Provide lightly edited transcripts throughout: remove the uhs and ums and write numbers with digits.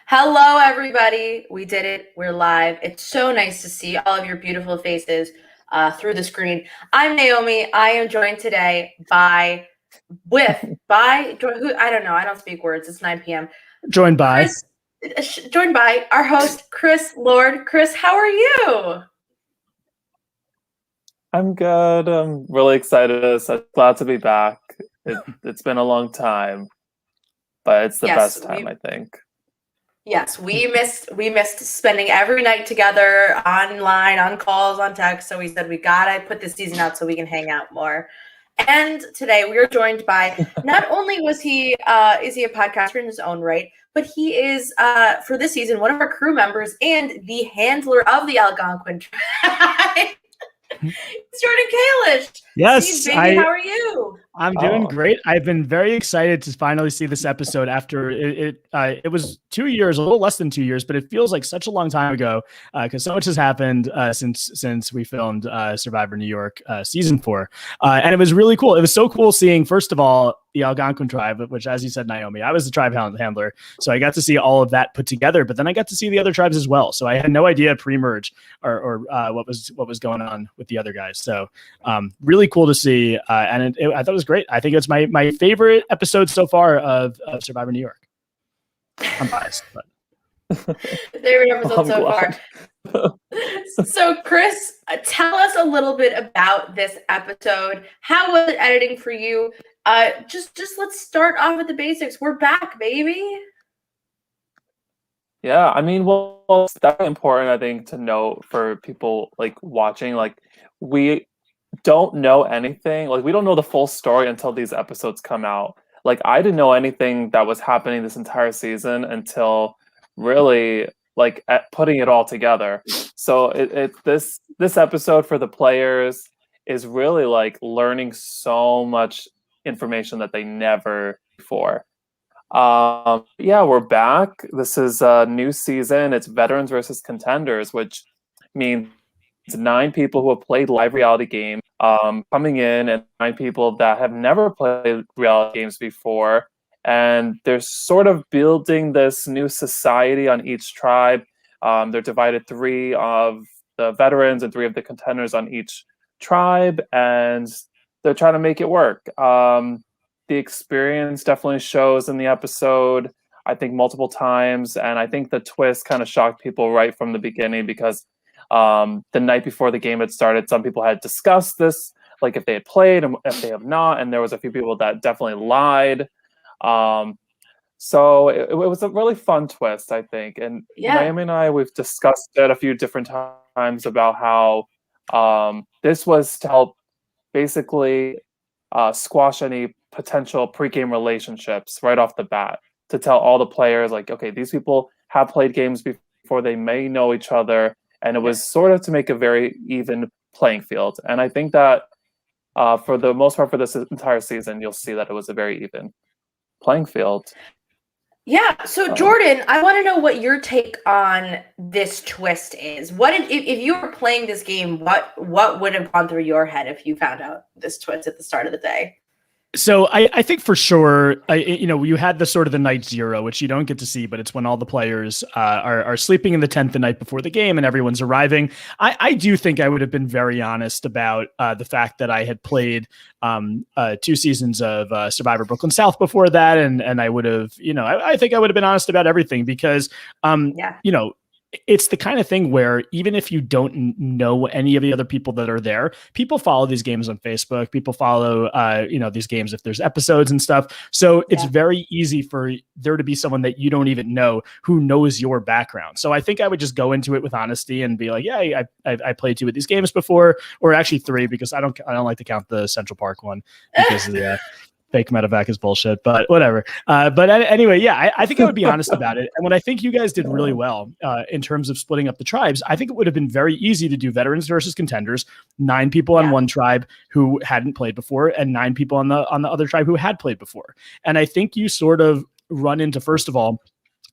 Hello, everybody. We did it. We're live. It's so nice to see all of your beautiful faces through the screen. I'm Naomi. I am joined today by who? I don't know. I don't speak words. It's 9 p.m. Joined by our host, Chris Lord. Chris, how are you? I'm good. I'm really excited. So glad to be back. It's been a long time, but it's the best time, I think. Yes, we missed spending every night together online, on calls, on text. So we said we gotta put this season out so we can hang out more. And today we are joined by not only is he a podcaster in his own right, but he is for this season one of our crew members and the handler of the Algonquin tribe. It's Jordan Kalish. Yes, baby, how are you? I'm doing great. I've been very excited to finally see this episode after it was 2 years, a little less than 2 years, but it feels like such a long time ago because so much has happened since we filmed Survivor New York season 4, and it was really cool. It was so cool seeing, first of all, the Algonquin tribe, which, as you said, Naomi, I was the tribe handler, so I got to see all of that put together. But then I got to see the other tribes as well, so I had no idea pre-merge or what was going on with the other guys. So really cool to see, and I thought it was great. I think it's my favorite episode so far of Survivor New York. I'm biased, but favorite episode so far. So, Chris, tell us a little bit about this episode. How was it editing for you? Just let's start off with the basics. We're back, baby. Yeah, I mean, well, it's definitely important, I think, to note for people like watching. Like, we don't know anything. Like, we don't know the full story until these episodes come out. Like, I didn't know anything that was happening this entire season until really like putting it all together. So this episode for the players is really like learning so much information that they never before. Yeah, we're back. This is a new season. It's veterans versus contenders, which means 9 people who have played live reality games coming in, and 9 people that have never played reality games before. And they're sort of building this new society on each tribe. They're divided 3 of the veterans and 3 of the contenders on each tribe, and they're trying to make it work. The experience definitely shows in the episode, I think, multiple times. And I think the twist kind of shocked people right from the beginning because the night before the game had started, some people had discussed this, like if they had played and if they have not. And there was a few people that definitely lied. So it was a really fun twist, I think. And Naomi and I, we've discussed it a few different times about how this was to help basically squash any potential pre-game relationships right off the bat, to tell all the players, like, okay, these people have played games before, they may know each other, and it was sort of to make a very even playing field. And I think that for the most part for this entire season, you'll see that it was a very even playing field. Yeah. So Jordan, I want to know what your take on this twist is. If you were playing this game, what would have gone through your head if you found out this twist at the start of the day? So I think for sure, you had the sort of the night 0, which you don't get to see, but it's when all the players are sleeping in the tent the night before the game and everyone's arriving. I do think I would have been very honest about the fact that I had played 2 seasons of Survivor Brooklyn South before that. And I would have, I think I would have been honest about everything because, it's the kind of thing where even if you don't know any of the other people that are there, people follow these games on Facebook. People follow, these games if there's episodes and stuff. So it's very easy for there to be someone that you don't even know who knows your background. So I think I would just go into it with honesty and be like, yeah, I played 2 of these games before, or actually 3, because I don't like to count the Central Park one because fake medevac is bullshit, but whatever. But anyway, yeah, I think I would be honest about it. And what I think you guys did really well in terms of splitting up the tribes, I think it would have been very easy to do veterans versus contenders, 9 people on one tribe who hadn't played before, and 9 people on the other tribe who had played before. And I think you sort of run into, first of all,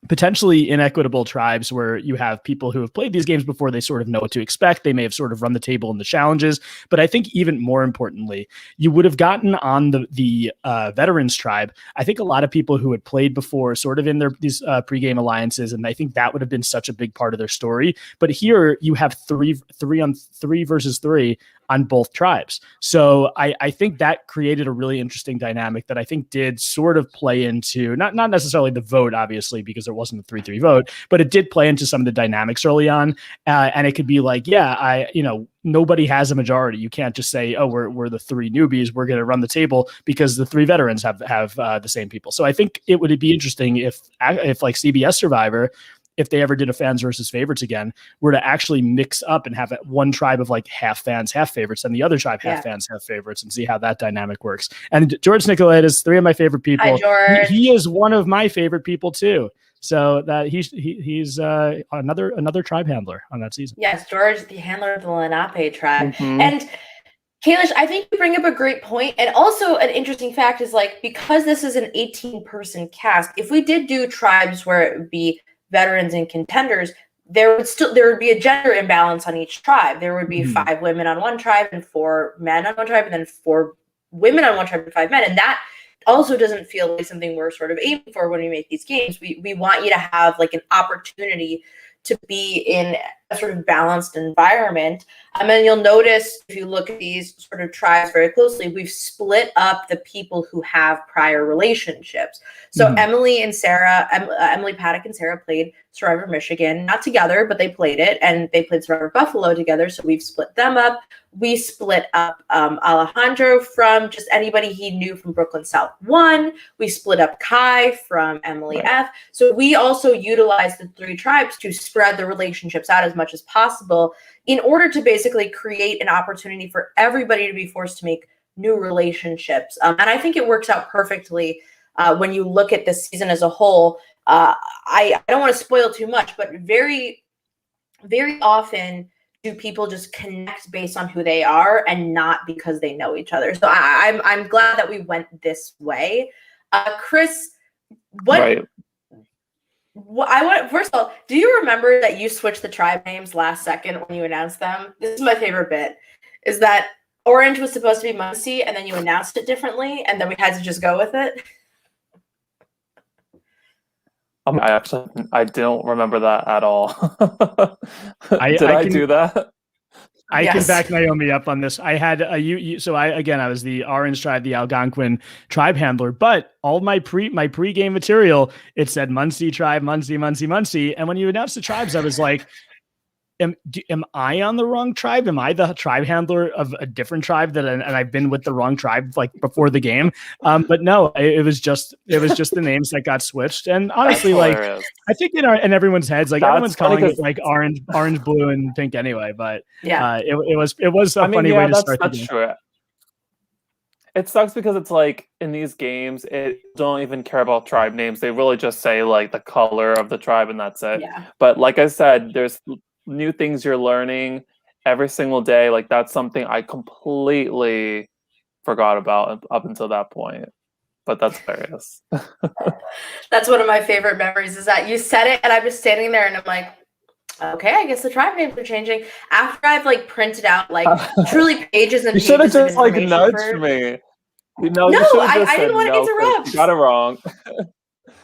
potentially inequitable tribes where you have people who have played these games before, they sort of know what to expect. They may have sort of run the table in the challenges, but I think even more importantly, you would have gotten on the veterans tribe. I think a lot of people who had played before sort of in these pregame alliances, and I think that would have been such a big part of their story. But here you have three on three versus three on both tribes. So I think that created a really interesting dynamic that I think did sort of play into, not necessarily the vote, obviously, because there wasn't a 3-3 vote, but it did play into some of the dynamics early on. And it could be like, yeah, nobody has a majority. You can't just say, oh, we're the three newbies, we're going to run the table because the three veterans have the same people. So I think it would be interesting if like CBS Survivor, if they ever did a fans versus favorites again, were to actually mix up and have one tribe of like half fans, half favorites, and the other tribe half fans, half favorites, and see how that dynamic works. And George Nicolaitis, three of my favorite people. Hi, George. He is one of my favorite people too. So that he's another tribe handler on that season. Yes, George, the handler of the Lenape tribe. And Kalish, I think you bring up a great point. And also an interesting fact is, like, because this is an 18-person cast, if we did do tribes where it would be veterans and contenders, there would be a gender imbalance on each tribe. There would be 5 women on one tribe and 4 men on one tribe, and then 4 women on one tribe and 5 men. And that also doesn't feel like something we're sort of aiming for when we make these games. We want you to have like an opportunity to be in a sort of balanced environment. And then you'll notice, if you look at these sort of tribes very closely, we've split up the people who have prior relationships. So Emily Paddock and Sarah played Survivor Michigan, not together, but they played it, and they played Survivor Buffalo together. So we've split them up. We split up Alejandro from just anybody he knew from Brooklyn South 1. We split up Kai from Emily F. So we also utilized the 3 tribes to spread the relationships out as much as possible in order to basically create an opportunity for everybody to be forced to make new relationships. And I think it works out perfectly when you look at this season as a whole. I don't want to spoil too much, but very, very often do people just connect based on who they are and not because they know each other. So I'm glad that we went this way. Chris, first of all, do you remember that you switched the tribe names last second when you announced them? This is my favorite bit, is that Orange was supposed to be Muncie, and then you announced it differently, and then we had to just go with it. I don't remember that at all. Did I do that? I can back Naomi up on this. I had so I was the Orange tribe, the Algonquin tribe handler, but all my pregame material, it said Muncie tribe, Muncie. And when you announced the tribes, I was like, am I on the wrong tribe? Am I the tribe handler of a different tribe and I've been with the wrong tribe like before the game? But no, it was just the names that got switched. And honestly, like, I think in everyone's heads, like, everyone's calling it like orange, blue, and pink anyway. But it was a funny way to start the game. True. It sucks because it's like in these games, it don't even care about tribe names. They really just say like the color of the tribe and that's it. Yeah. But like I said, there's new things you're learning every single day. Like, that's something I completely forgot about up until that point. But that's hilarious. That's one of my favorite memories, is that you said it and I'm just standing there and I'm like, okay, I guess the tribe names are changing. After I've like printed out like truly pages and you should have just like nudged me. No, I didn't want to interrupt. You got it wrong.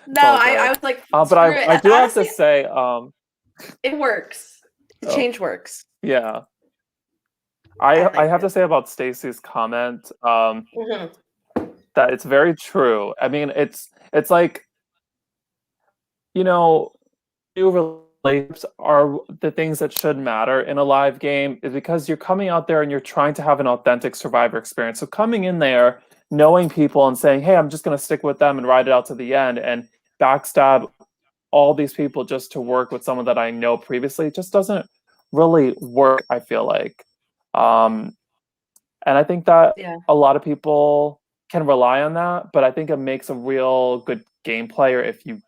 No, I was like, but I do have to say, it works. The change works. Yeah. I have to say about Stacy's comment that it's very true. I mean, it's like, new relationships are the things that should matter in a live game, is because you're coming out there and you're trying to have an authentic Survivor experience. So coming in there, knowing people and saying, hey, I'm just going to stick with them and ride it out to the end and backstab all these people just to work with someone that I know previously, it just doesn't really work, I feel like. And I think that a lot of people can rely on that, but I think it makes a real good game player if you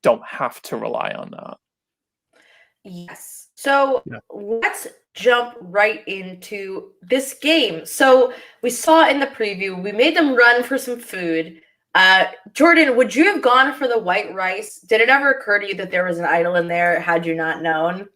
don't have to rely on that. Yes. So let's jump right into this game. So we saw in the preview, we made them run for some food. Jordan, would you have gone for the white rice? Did it ever occur to you that there was an idol in there had you not known?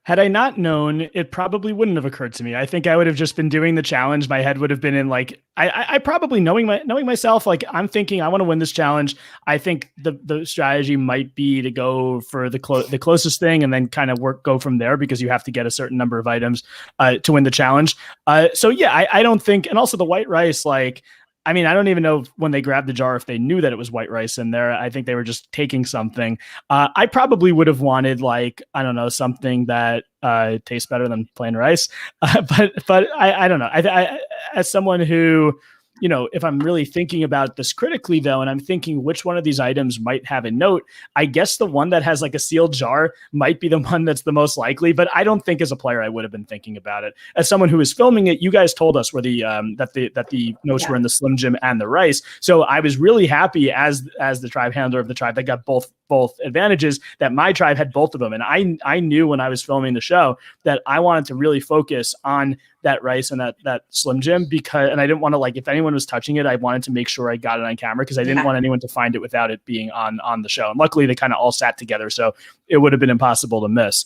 Had I not known, it probably wouldn't have occurred to me. I think I would have just been doing the challenge. My head would have been in like, I probably knowing myself, like I'm thinking I want to win this challenge. I think the strategy might be to go for the closest thing and then kind of go from there, because you have to get a certain number of items to win the challenge. So yeah, I don't think, and also the white rice, like, I mean, I don't even know when they grabbed the jar if they knew that it was white rice in there. I think they were just taking something. I probably would have wanted, like, I don't know, something that tastes better than plain rice. But I don't know. I as someone who, you know, if I'm really thinking about this critically, though, and I'm thinking which one of these items might have a note, I guess the one that has like a sealed jar might be the one that's the most likely. But I don't think as a player I would have been thinking about it. As someone who was filming it, you guys told us where the that the notes were in the Slim Jim and the rice. So I was really happy as the tribe handler of the tribe that got both advantages, that my tribe had both of them. And I knew when I was filming the show that I wanted to really focus on that rice and that Slim Jim, because, and I didn't want to, like, if anyone was touching it, I wanted to make sure I got it on camera, because I didn't want anyone to find it without it being on the show. And luckily they kind of all sat together, so it would have been impossible to miss.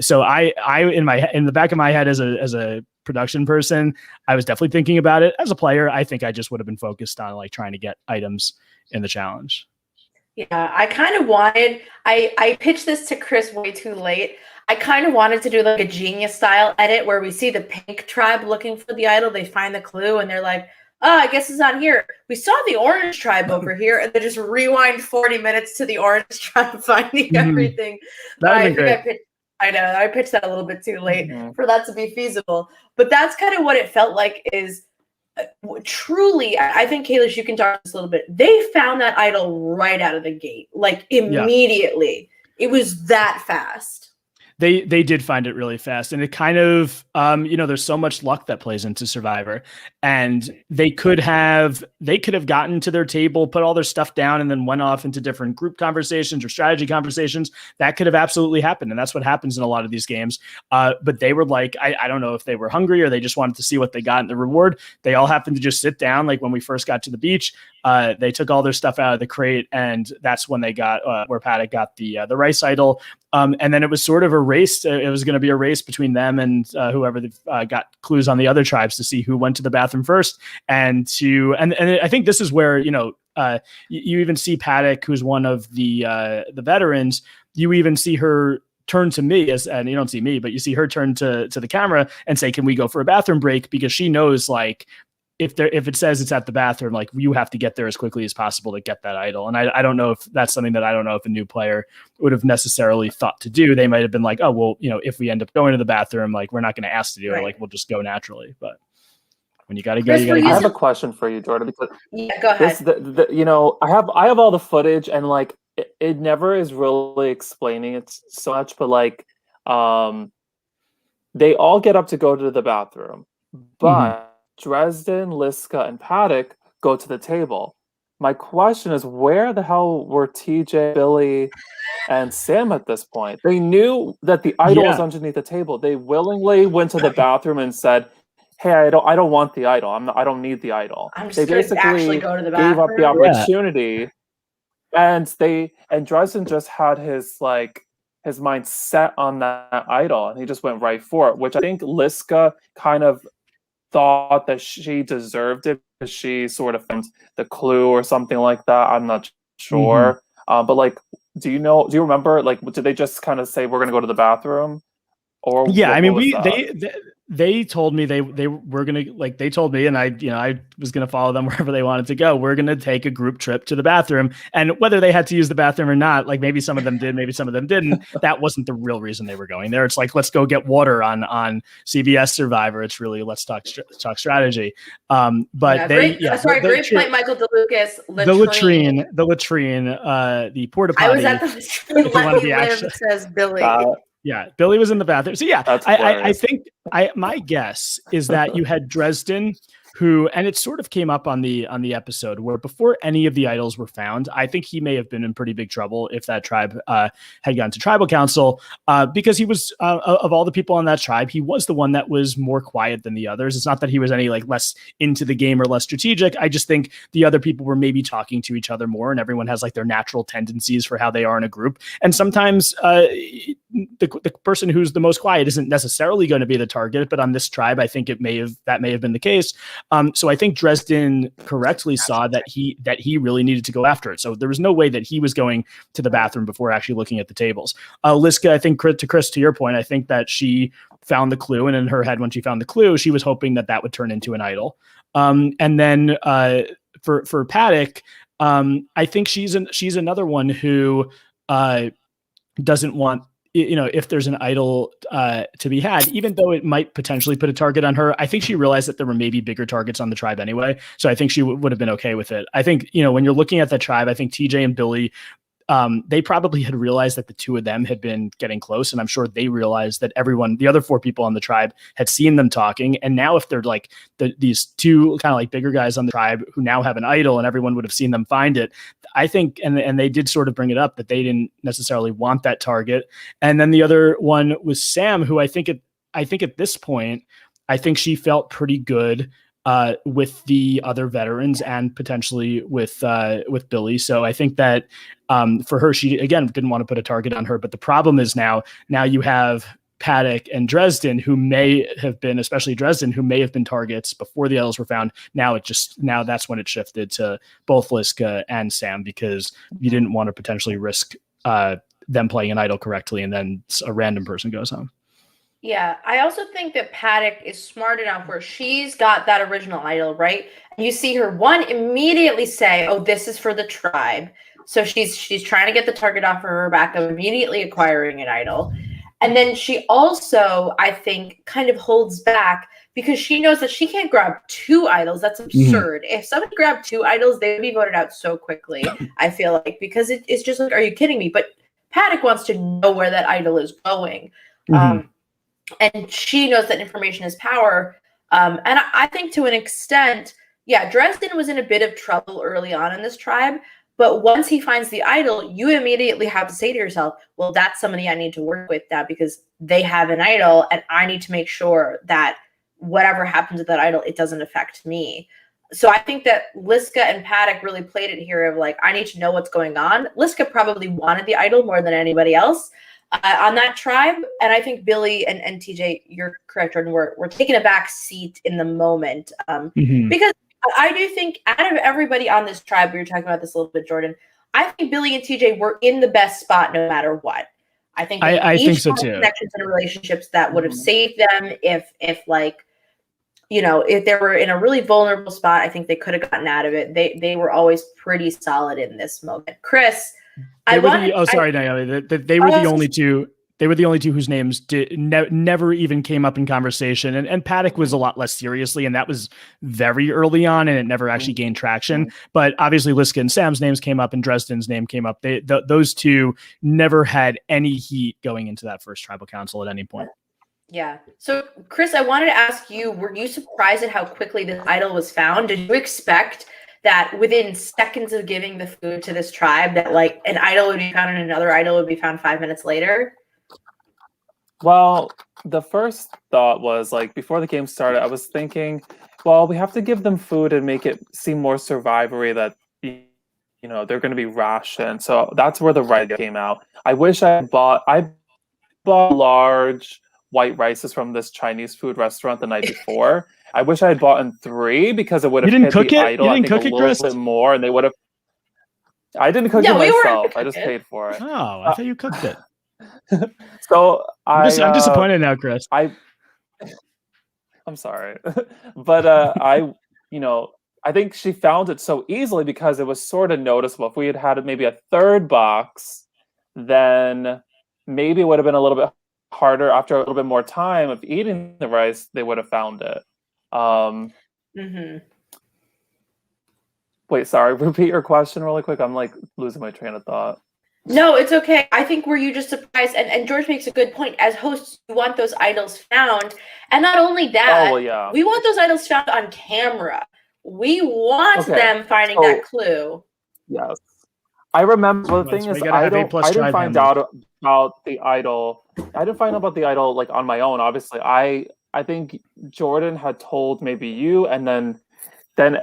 So I in the back of my head as a production person, I was definitely thinking about it. As a player, I think I just would have been focused on like trying to get items in the challenge. Yeah, I kind of wanted, I pitched this to Chris way too late. I kind of wanted to do like a Genius style edit where we see the pink tribe looking for the idol. They find the clue and they're like, oh, I guess it's not here. We saw the orange tribe over here, and then just rewind 40 minutes to the orange tribe finding everything. I pitched that a little bit too late for that to be feasible. But that's kind of what it felt like is truly, I think, Kalish, you can talk this a little bit. They found that idol right out of the gate, like immediately. Yeah. It was that fast. They did find it really fast, and it kind of, there's so much luck that plays into Survivor, and they could have gotten to their table, put all their stuff down, and then went off into different group conversations or strategy conversations. That could have absolutely happened, and that's what happens in a lot of these games. But they were like, I don't know if they were hungry or they just wanted to see what they got in the reward. They all happened to just sit down, like when we first got to the beach. They took all their stuff out of the crate, and that's when they got where Paddock got the rice idol. And then it was sort of a race. It was going to be a race between them and whoever got clues on the other tribes to see who went to the bathroom first. And I think this is where, you even see Paddock, who's one of the veterans. You even see her turn to me, and you don't see me, but you see her turn to the camera and say, "Can we go for a bathroom break?" Because she knows, like, if it says it's at the bathroom, like, you have to get there as quickly as possible to get that idol. And I don't know if that's something that I don't know if a new player would have necessarily thought to do. They might have been like, oh, well, if we end up going to the bathroom, like, we're not going to ask to do it. Like, we'll just go naturally. But when you got to go, you got to go. I have a question for you, Jordan, because go ahead. I have all the footage, and like, it never is really explaining it so much, but like, they all get up to go to the bathroom, but Dresden, Liska, and Paddock go to the table. My question is, where the hell were TJ, Billy, and Sam at this point? They knew that the idol was underneath the table. They willingly went to the bathroom and said, "Hey, I don't want the idol. I don't need the idol." They basically go to the bathroom. Gave up the opportunity, and Dresden just had his mind set on that idol, and he just went right for it. Which I think Liska kind of thought that she deserved it because she sort of found the clue or something like that. I'm not sure. But like, do you remember, like, did they just kind of say, "We're going to go to the bathroom"? Or they told me they were going to, like, they told me, and I was going to follow them wherever they wanted to go. We're going to take a group trip to the bathroom, and whether they had to use the bathroom or not, like, maybe some of them did, maybe some of them didn't. That wasn't the real reason they were going there. It's like, let's go get water on CBS Survivor. It's really, let's talk strategy. But great point, Michael DeLucas. The latrine, the porta potty. I was at the latrine. Let me live, says Billy. Yeah, Billy was in the bathroom. So yeah, I think my guess is that you had Dresden, who, and it sort of came up on the episode where before any of the idols were found, I think he may have been in pretty big trouble if that tribe had gone to tribal council, because he was of all the people on that tribe, he was the one that was more quiet than the others. It's not that he was any like less into the game or less strategic. I just think the other people were maybe talking to each other more, and everyone has like their natural tendencies for how they are in a group. And sometimes the person who's the most quiet isn't necessarily going to be the target, but on this tribe, I think that may have been the case. So I think Dresden correctly saw that he really needed to go after it. So there was no way that he was going to the bathroom before actually looking at the tables. Liska, I think Chris, to your point, I think that she found the clue, and in her head, when she found the clue, she was hoping that would turn into an idol. And then for Paddock, I think she's another one who doesn't want, if there's an idol to be had, even though it might potentially put a target on her. I think she realized that there were maybe bigger targets on the tribe anyway. So I think she would have been okay with it. I think, when you're looking at the tribe, I think TJ and Billy, they probably had realized that the two of them had been getting close. And I'm sure they realized that the other four people on the tribe had seen them talking. And now if they're like these two kind of like bigger guys on the tribe who now have an idol and everyone would have seen them find it, I think, and they did sort of bring it up that they didn't necessarily want that target. And then the other one was Sam, who I think at this point, I think she felt pretty good with the other veterans and potentially with Billy. So I think that for her, she again didn't want to put a target on her. But the problem is now you have Paddock and Dresden, who may have been, especially Dresden, who may have been targets before the idols were found. Now that's when it shifted to both Liska and Sam, because you didn't want to potentially risk them playing an idol correctly and then a random person goes home. Yeah, I also think that Paddock is smart enough where she's got that original idol, right? And you see her immediately say, "Oh, this is for the tribe." So she's trying to get the target off of her back of immediately acquiring an idol. And then she also, I think, kind of holds back because she knows that she can't grab two idols. That's absurd. Mm-hmm. If somebody grabbed two idols, they would be voted out so quickly, I feel like, because it's just like, are you kidding me? But Paddock wants to know where that idol is going. Mm-hmm. And she knows that information is power. And I think to an extent, yeah, Dresden was in a bit of trouble early on in this tribe. But once he finds the idol, you immediately have to say to yourself, well, that's somebody I need to work with now because they have an idol and I need to make sure that whatever happens with that idol, it doesn't affect me. So I think that Liska and Paddock really played it here of like, I need to know what's going on. Liska probably wanted the idol more than anybody else on that tribe. And I think Billy and TJ, you're correct, Jordan, we're taking a back seat in the moment because I do think out of everybody on this tribe, we were talking about this a little bit, Jordan, I think Billy and TJ were in the best spot no matter what. I think I think so too. Connections and relationships that would have saved them if like, if they were in a really vulnerable spot, I think they could have gotten out of it. They were always pretty solid in this moment. Chris, Naomi. They were the only two. They were the only two whose names never even came up in conversation. And Paddock was a lot less seriously, and that was very early on, and it never actually gained traction. But obviously, Liska and Sam's names came up, and Dresden's name came up. Those two never had any heat going into that first tribal council at any point. Yeah. So, Chris, I wanted to ask you, were you surprised at how quickly this idol was found? Did you expect that within seconds of giving the food to this tribe that like an idol would be found and another idol would be found 5 minutes later? Well, the first thought was like before the game started, I was thinking, well, we have to give them food and make it seem more survivory that they're going to be rationed. So that's where the rice came out. I wish I bought large white rices from this Chinese food restaurant the night before. I wish I had bought in 3 because it would have hit the idol. You didn't cook it, Chris? A little bit more, and they would have. I didn't cook it myself. I just paid for it. Oh, I thought you cooked it. So I'm disappointed now, Chris. I'm sorry, but I think she found it so easily because it was sort of noticeable. If we had maybe a third box, then maybe it would have been a little bit harder. After a little bit more time of eating the rice, they would have found it. Wait, sorry. Repeat your question really quick. I'm like losing my train of thought. No, it's okay. I think were you just surprised? And George makes a good point. As hosts, you want those idols found. And not only that, Oh well, yeah. we want those idols found on camera. We want Okay, them finding that clue. yes. I remember. Well, the Right, thing so we is, gotta have A+ I didn't tribe find members. out about the idol. I didn't find out about the idol like on my own. Obviously, I think Jordan had told maybe you, and then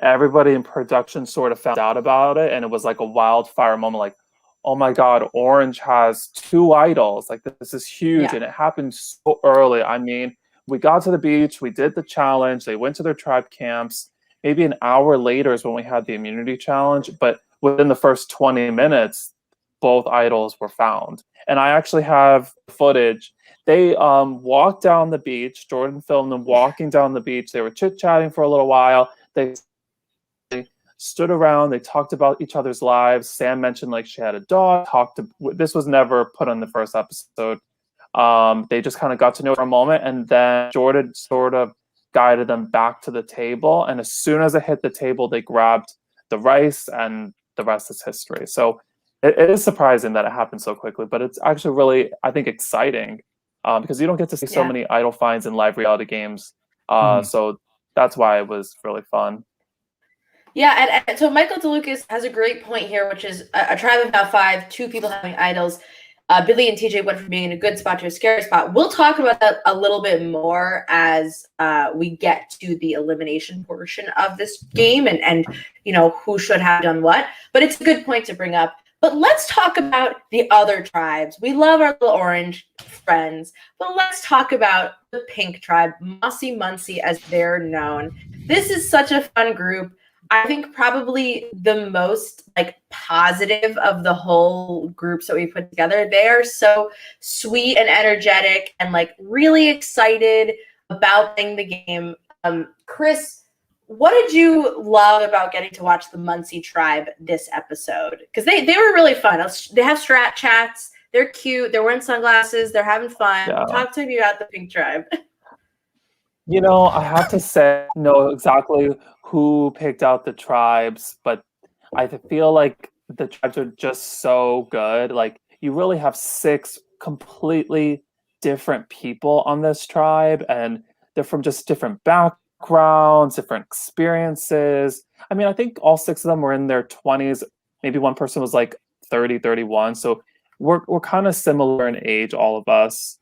everybody in production sort of found out about it, and it was like a wildfire moment. Like, oh my God, Orange has 2 idols. Like this is huge, Yeah. and it happened so early. I mean, we got to the beach, we did the challenge. They went to their tribe camps. Maybe an hour later is when we had the immunity challenge, but within the first 20 minutes, both idols were found. And I actually have footage. They walked down the beach. Jordan filmed them walking down the beach. They were chit-chatting for a little while. They stood around. They talked about each other's lives. Sam mentioned like she had a dog. This was never put on the first episode. They just kind of got to know for a moment, and then Jordan sort of guided them back to the table. And as soon as it hit the table, they grabbed the rice, and the rest is history. So it is surprising that it happened so quickly, but it's actually really, I think, exciting because you don't get to see so many idol finds in live reality games. So that's why it was really fun. Yeah, and so Michael DeLucas has a great point here, which is a tribe of about 5, 2 people having idols. Billy and TJ went from being in a good spot to a scary spot. We'll talk about that a little bit more as we get to the elimination portion of this game and you know who should have done what. But it's a good point to bring up. But let's talk about the other tribes. We love our little orange friends, but let's talk about the pink tribe, Mossy Muncie as they're known. This is such a fun group. I think probably the most like positive of the whole groups that we put together. They are so sweet and energetic and like really excited about playing the game. Chris, what did you love about getting to watch the Muncie tribe this episode? Because they were really fun. They have strat chats. They're cute. They're wearing sunglasses. They're having fun. Yeah. Talk to me about the pink tribe. You know, I have to say, know exactly who picked out the tribes, but I feel like the tribes are just so good. Like, you really have 6 completely different people on this tribe, and they're from just different backgrounds, different experiences. I mean, I think all 6 of them were in their 20s. Maybe one person was like 30, 31. So we're kind of similar in age, all of us.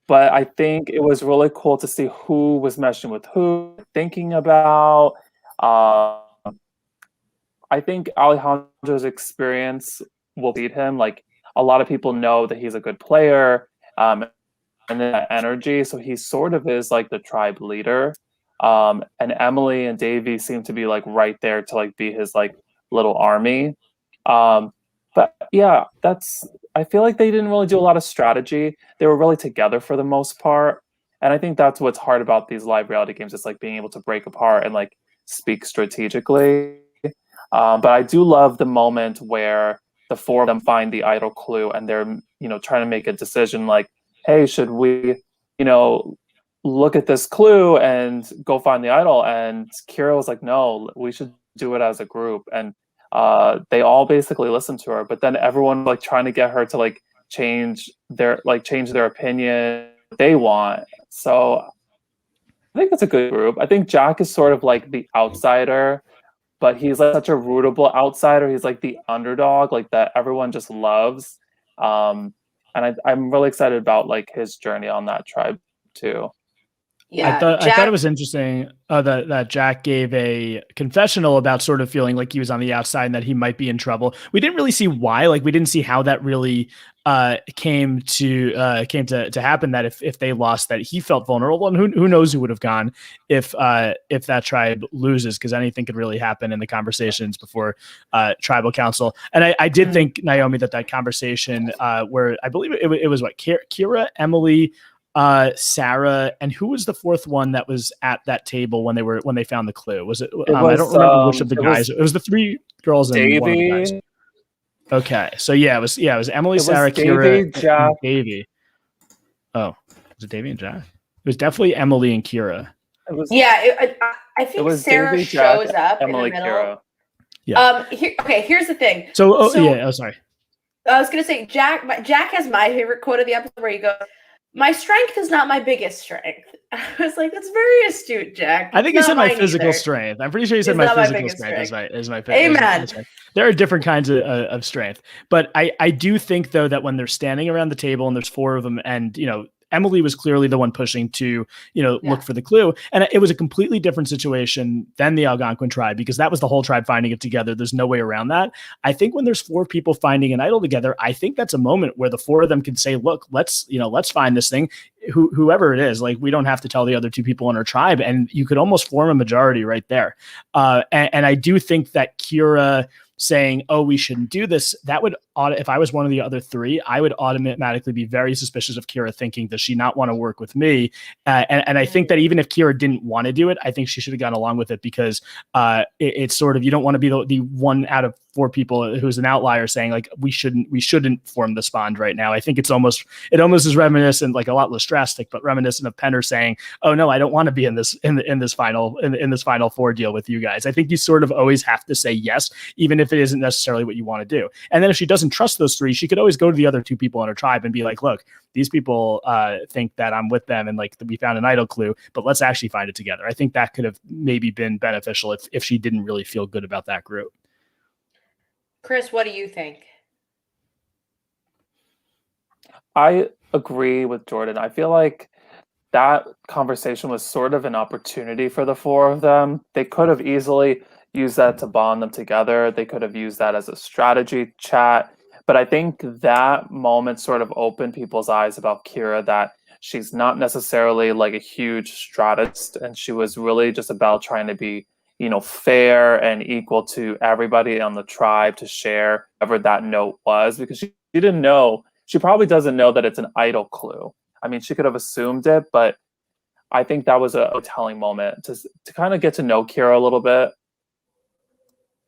But I think it was really cool to see who was meshing with who, thinking about. I think Alejandro's experience will lead him. Like, a lot of people know that he's a good player, and that energy. So he sort of is like the tribe leader. And Emily and Davey seem to be like right there to like be his like little army. But yeah, I feel like they didn't really do a lot of strategy. They were really together for the most part. And I think that's what's hard about these live reality games. It's like being able to break apart and like speak strategically. But I do love the moment where the 4 of them find the idol clue and they're, you know, trying to make a decision like, hey, should we, you know, look at this clue and go find the idol? And Kira was like, no, we should do it as a group. And they all basically listened to her, but then everyone like trying to get her to like change their opinion they want. So I think it's a good group. I think Jack is sort of like the outsider, but he's like such a rootable outsider. He's like the underdog, like that everyone just loves. And I'm really excited about like his journey on that tribe too. Yeah, I thought it was interesting that Jack gave a confessional about sort of feeling like he was on the outside and that he might be in trouble. We didn't really see why, like we didn't see how that really came to happen. That if they lost, that he felt vulnerable, and who knows who would have gone if that tribe loses, because anything could really happen in the conversations before tribal council. And I did think, Naomi, that conversation where I believe it was what Kira, Emily, Sarah, and who was the 4th one that was at that table when they found the clue? Was it? I don't remember which of the guys. It was the 3 girls and Davey. one of the guys. Okay, so it was Emily, Sarah, Davey, Kira, Jack. and Davey. Oh, was it Davey and Jack? It was definitely Emily and Kira. I think Sarah Davey, shows Jack, up Emily, in the middle. Kira. Yeah. Here's the thing. So sorry. I was gonna say Jack has my favorite quote of the episode where he goes, "My strength is not my biggest strength." I was like, "That's very astute, Jack." I think It's he said not my mine physical either. strength. I'm pretty sure he said It's my not my physical biggest strength is strength. my Amen. strength. There are different kinds of strength, but I do think though that when they're standing around the table and there's four of them, and Emily was clearly the one pushing to, look for the clue. And it was a completely different situation than the Algonquin tribe, because that was the whole tribe finding it together. There's no way around that. I think when there's four people finding an idol together, I think that's a moment where the four of them can say, look, let's find this thing. Whoever it is, like, we don't have to tell the other two people in our tribe. And you could almost form a majority right there. And I do think that Kira saying, oh, we shouldn't do this, that would, if I was one of the other three, I would automatically be very suspicious of Kira, thinking, does she not want to work with me? And I think that even if Kira didn't want to do it, I think she should have gone along with it, because it's sort of, you don't want to be the one out of four people who's an outlier saying, like, we shouldn't form this bond right now. I think it almost is reminiscent, like a lot less drastic, but reminiscent of Penner saying, oh no, I don't want to be in this final four deal with you guys. I think you sort of always have to say yes, even if it isn't necessarily what you want to do. And then if she doesn't trust those three, she could always go to the other two people in her tribe and be like, look, these people think that I'm with them and like we found an idol clue, but let's actually find it together. I think that could have maybe been beneficial if she didn't really feel good about that group. Chris, what do you think? I agree with Jordan. I feel like that conversation was sort of an opportunity for the four of them. They could have easily used that to bond them together. They could have used that as a strategy chat. But I think that moment sort of opened people's eyes about Kira, that she's not necessarily like a huge strategist, and she was really just about trying to be, fair and equal to everybody on the tribe to share whatever that note was, because she didn't know. She probably doesn't know that it's an idol clue. I mean, she could have assumed it, but I think that was a telling moment to kind of get to know Kira a little bit.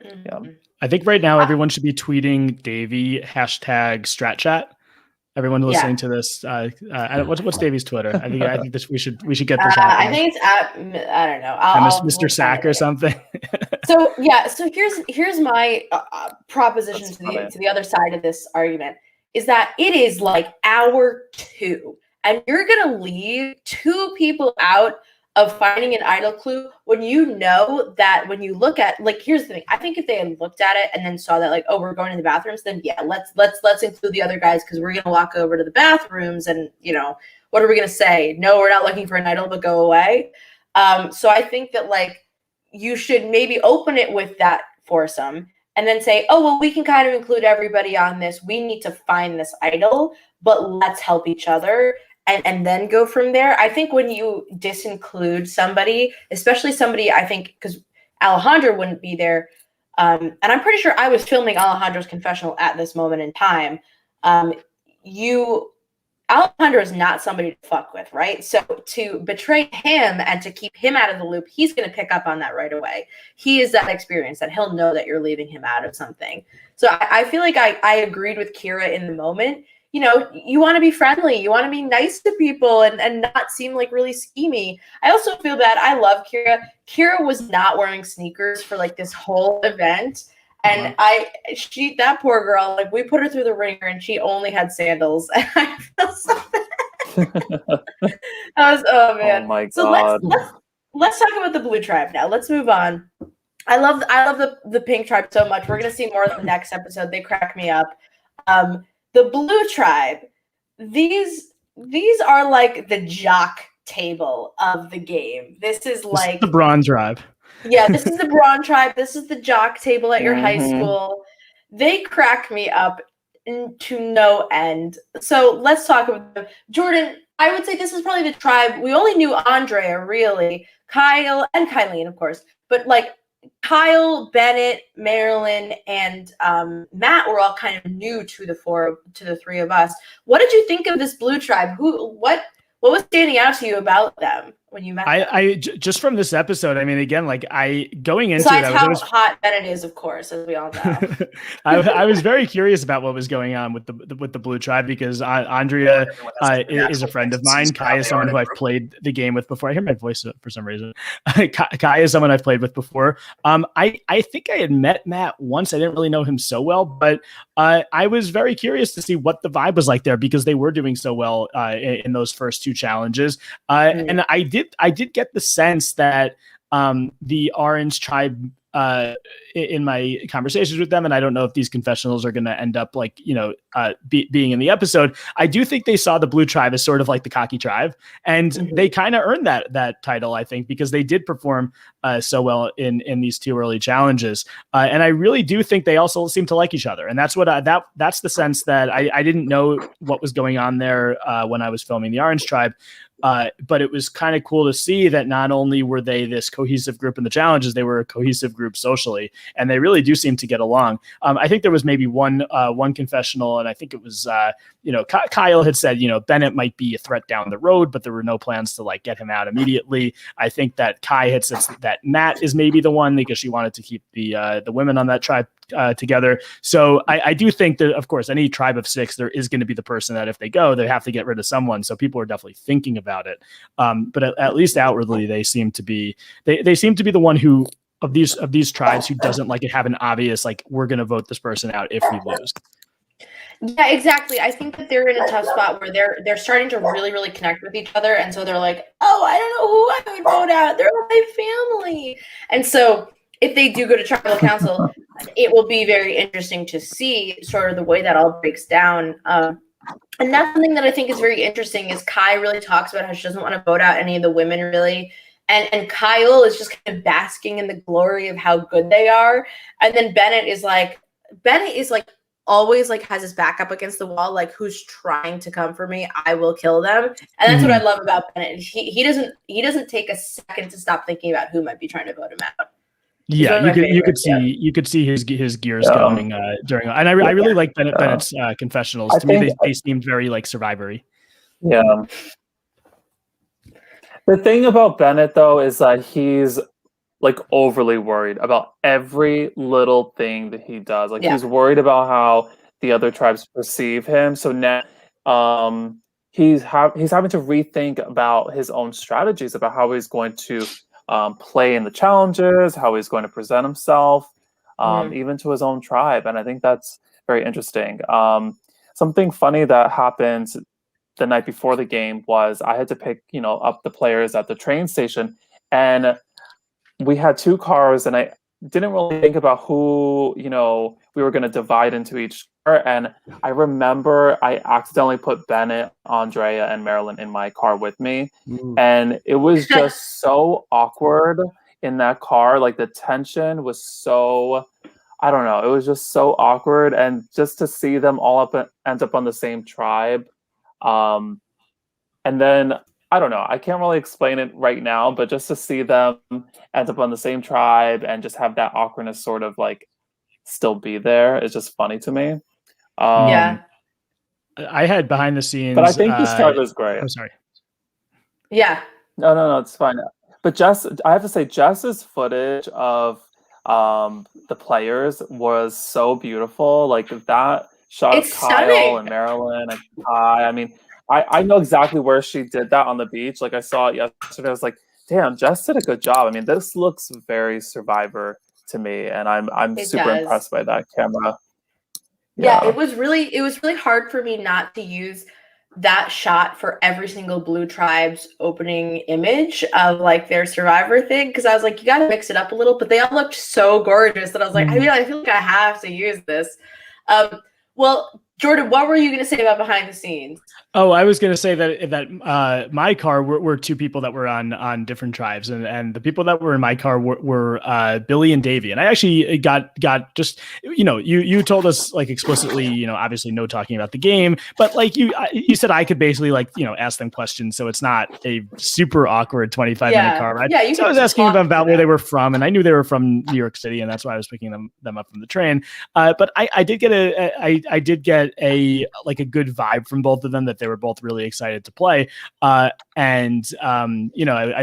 Yeah. I think right now everyone should be tweeting Davey #StratChat. Everyone listening to this, what's Davey's Twitter? I think we should get this happening. I think it's at, I don't know, Mr. Sack or something. So here's my proposition to the other side of this argument, is that it is like hour 2, and you're gonna leave 2 people out of finding an idol clue when you know that when you look at, like, here's the thing. I think if they had looked at it and then saw that, like, oh, we're going to the bathrooms, then yeah, let's include the other guys, because we're gonna walk over to the bathrooms and what are we gonna say? No, we're not looking for an idol, but go away. So I think that, like, you should maybe open it with that foursome and then say, oh, well, we can kind of include everybody on this. We need to find this idol, but let's help each other. And then go from there. I think when you disinclude somebody, especially somebody, I think, because Alejandro wouldn't be there, and I'm pretty sure I was filming Alejandro's confessional at this moment in time. Alejandro is not somebody to fuck with, right? So to betray him and to keep him out of the loop, he's going to pick up on that right away. He is that experience that he'll know that you're leaving him out of something. So I feel like I agreed with Kira in the moment. You want to be friendly. You want to be nice to people and not seem like really schemy. I also feel bad. I love Kira. Kira was not wearing sneakers for like this whole event. And that poor girl, like, we put her through the ringer and she only had sandals. And I feel so bad. Oh man. Oh my God. So let's talk about the Blue Tribe now. Let's move on. I love the Pink Tribe so much. We're gonna see more in the next episode. They crack me up. The Blue Tribe, these are like the jock table of the game. This is like the Bronze Tribe. Yeah, this is the Bronze Tribe. This is the jock table at your high school. They crack me up to no end. So let's talk about them. Jordan, I would say this is probably the tribe. We only knew Andrea, really. Kyle and Kylene, of course. But like Kyle, Bennett, Marilyn, and Matt were all kind of new to the three of us. What did you think of this Blue Tribe? What was standing out to you about them? when you met them? Just from this episode, I mean, again, like going into Besides it, how hot Bennett is, of course, as we all know. I was very curious about what was going on with the Blue Tribe, because Andrea is a friend of mine. Kai is someone who I've played the game with before. I hear my voice for some reason. Kai is someone I've played with before. I think I had met Matt once. I didn't really know him so well, but I was very curious to see what the vibe was like there, because they were doing so well in those first two challenges. And I did get the sense that the Orange Tribe, in my conversations with them, and I don't know if these confessionals are going to end up like, being in the episode, I do think they saw the Blue Tribe as sort of like the cocky tribe, and they kind of earned that title, I think, because they did perform so well in these two early challenges. And I really do think they also seem to like each other. And that's what that's the sense that I didn't know what was going on there when I was filming the Orange Tribe. But it was kind of cool to see that not only were they this cohesive group in the challenges, they were a cohesive group socially, and they really do seem to get along. I think there was maybe one confessional, and I think it was, Kyle had said, Bennett might be a threat down the road, but there were no plans to like get him out immediately. I think that Kai had said that Nat is maybe the one, because she wanted to keep the women on that tribe together. So I do think that, of course, any tribe of 6, there is going to be the person that if they go, they have to get rid of someone. So people are definitely thinking about it. But at least outwardly, they seem to be they seem to be the one who of these tribes who doesn't like it have an obvious like, we're going to vote this person out if we lose. Yeah, exactly. I think that they're in a tough spot where they're starting to really, really connect with each other, and so they're like, oh, I don't know who I would vote out. They're my family, and so if they do go to tribal council, it will be very interesting to see sort of the way that all breaks down. And that's something that I think is very interesting is Kai really talks about how she doesn't want to vote out any of the women really. And Kyle is just kind of basking in the glory of how good they are. And then Bennett is like always like has his back up against the wall, like who's trying to come for me, I will kill them. And that's what I love about Bennett. He doesn't take a second to stop thinking about who might be trying to vote him out. Yeah, you could see his gears going during, and I really like Bennett's confessionals. To me, they seemed very like Survivor-y. Yeah. The thing about Bennett though is that he's like overly worried about every little thing that he does. Like he's worried about how the other tribes perceive him. So now he's having to rethink about his own strategies about how he's going to play in the challenges, how he's going to present himself, even to his own tribe. And I think that's very interesting. Something funny that happened the night before the game was I had to pick, up the players at the train station, and we had 2 cars, and I didn't really think about who, we were going to divide into each car. And I remember I accidentally put Bennett, Andrea, and Marilyn in my car with me. And it was just so awkward in that car. Like the tension was so, I don't know. It was just so awkward. And just to see them all end up on the same tribe. And then, I don't know, I can't really explain it right now, but just to see them end up on the same tribe and just have that awkwardness sort of like still be there is just funny to me. I had behind the scenes, but I think this tribe is great. I'm sorry. Yeah. No, it's fine. But I have to say, Jess's footage of the players was so beautiful. Like that shot of Kyle stunning. And Marilyn and Kai. I mean, I know exactly where she did that on the beach. Like I saw it yesterday. I was like, damn, Jess did a good job. I mean, this looks very Survivor to me, and I'm super impressed by that camera. Yeah, it was really hard for me not to use that shot for every single Blue Tribe's opening image of like their Survivor thing, because I was like, you got to mix it up a little. But they all looked so gorgeous that I was like, I feel like I have to use this. Well, Jordan, what were you going to say about behind the scenes? Oh, I was going to say that my car were 2 people that were on different tribes, and the people that were in my car were Billy and Davey. And I actually got just, you told us like explicitly, obviously no talking about the game, but like you said I could basically like, ask them questions. So it's not a super awkward 25-minute car ride. Yeah, so I was asking them about where they were from, and I knew they were from New York City, and that's why I was picking them up from the train. But I did get get a good vibe from both of them, that they were both really excited to play. I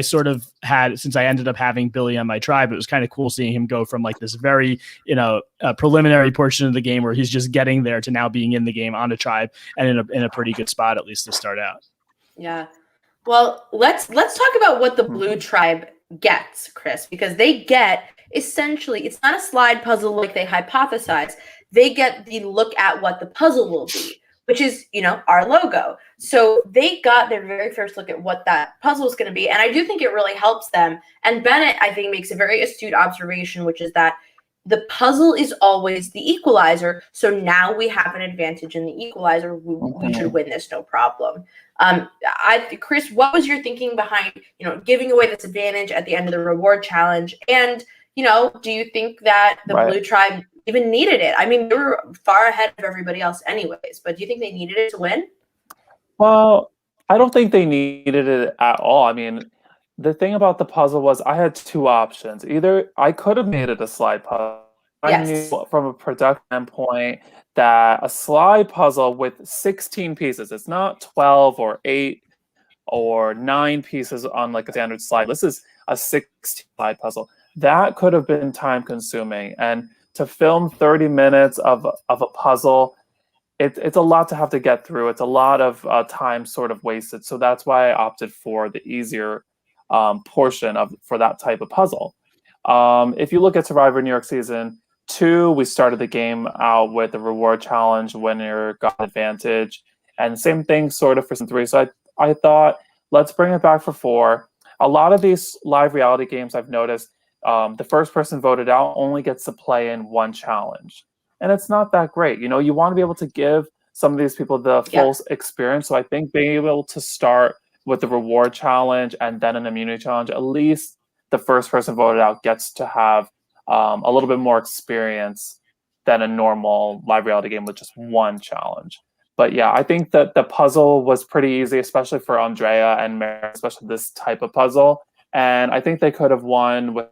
sort of had, since I ended up having Billy on my tribe, it was kind of cool seeing him go from like this very, preliminary portion of the game where he's just getting there to now being in the game on a tribe and in a pretty good spot, at least to start out. Yeah. Well, let's talk about what the blue tribe gets, Chris, because they get essentially, it's not a slide puzzle like they hypothesize. They get the look at what the puzzle will be, which is, our logo. So they got their very first look at what that puzzle is going to be. And I do think it really helps them. And Bennett, I think, makes a very astute observation, which is that the puzzle is always the equalizer. So now we have an advantage in the equalizer. We should win this, no problem. Chris, what was your thinking behind, giving away this advantage at the end of the reward challenge? And, do you think that the blue tribe even needed it? I mean, they were far ahead of everybody else anyways, but do you think they needed it to win? Well, I don't think they needed it at all. I mean, the thing about the puzzle was I had two options. Either I could have made it a slide puzzle. I knew from a production standpoint that a slide puzzle with 16 pieces, it's not 12 or 8 or 9 pieces on like a standard slide. This is a 16 slide puzzle. That could have been time consuming. And to film 30 minutes of a puzzle, it's a lot to have to get through. It's a lot of time sort of wasted. So that's why I opted for the easier portion for that type of puzzle. If you look at Survivor New York Season 2, we started the game out with the reward challenge, winner got advantage, and same thing sort of for Season 3. So I thought, let's bring it back for 4. A lot of these live reality games I've noticed, the first person voted out only gets to play in one challenge. And it's not that great. You want to be able to give some of these people the full experience. So I think being able to start with the reward challenge and then an immunity challenge, at least the first person voted out gets to have a little bit more experience than a normal live reality game with just one challenge. But yeah, I think that the puzzle was pretty easy, especially for Andrea and Mary, especially this type of puzzle. And I think they could have won with.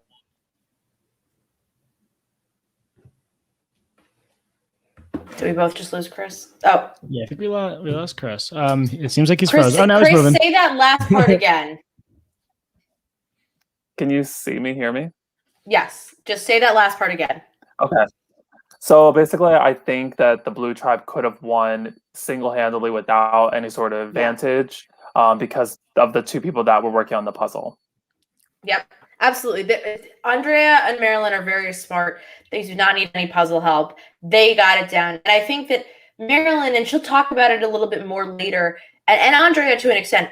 Did we both just lose Chris? Oh. Yeah, I think we lost Chris. It seems like he's Chris, frozen. Oh, now he's moving. Say that last part again. Can you see me, hear me? Yes. Just say that last part again. Okay. So basically, I think that the blue tribe could have won single-handedly without any sort of advantage because of the two people that were working on the puzzle. Yep. Absolutely. Andrea and Marilyn are very smart. They do not need any puzzle help. They got it down. And I think that Marilyn, and she'll talk about it a little bit more later, and Andrea to an extent,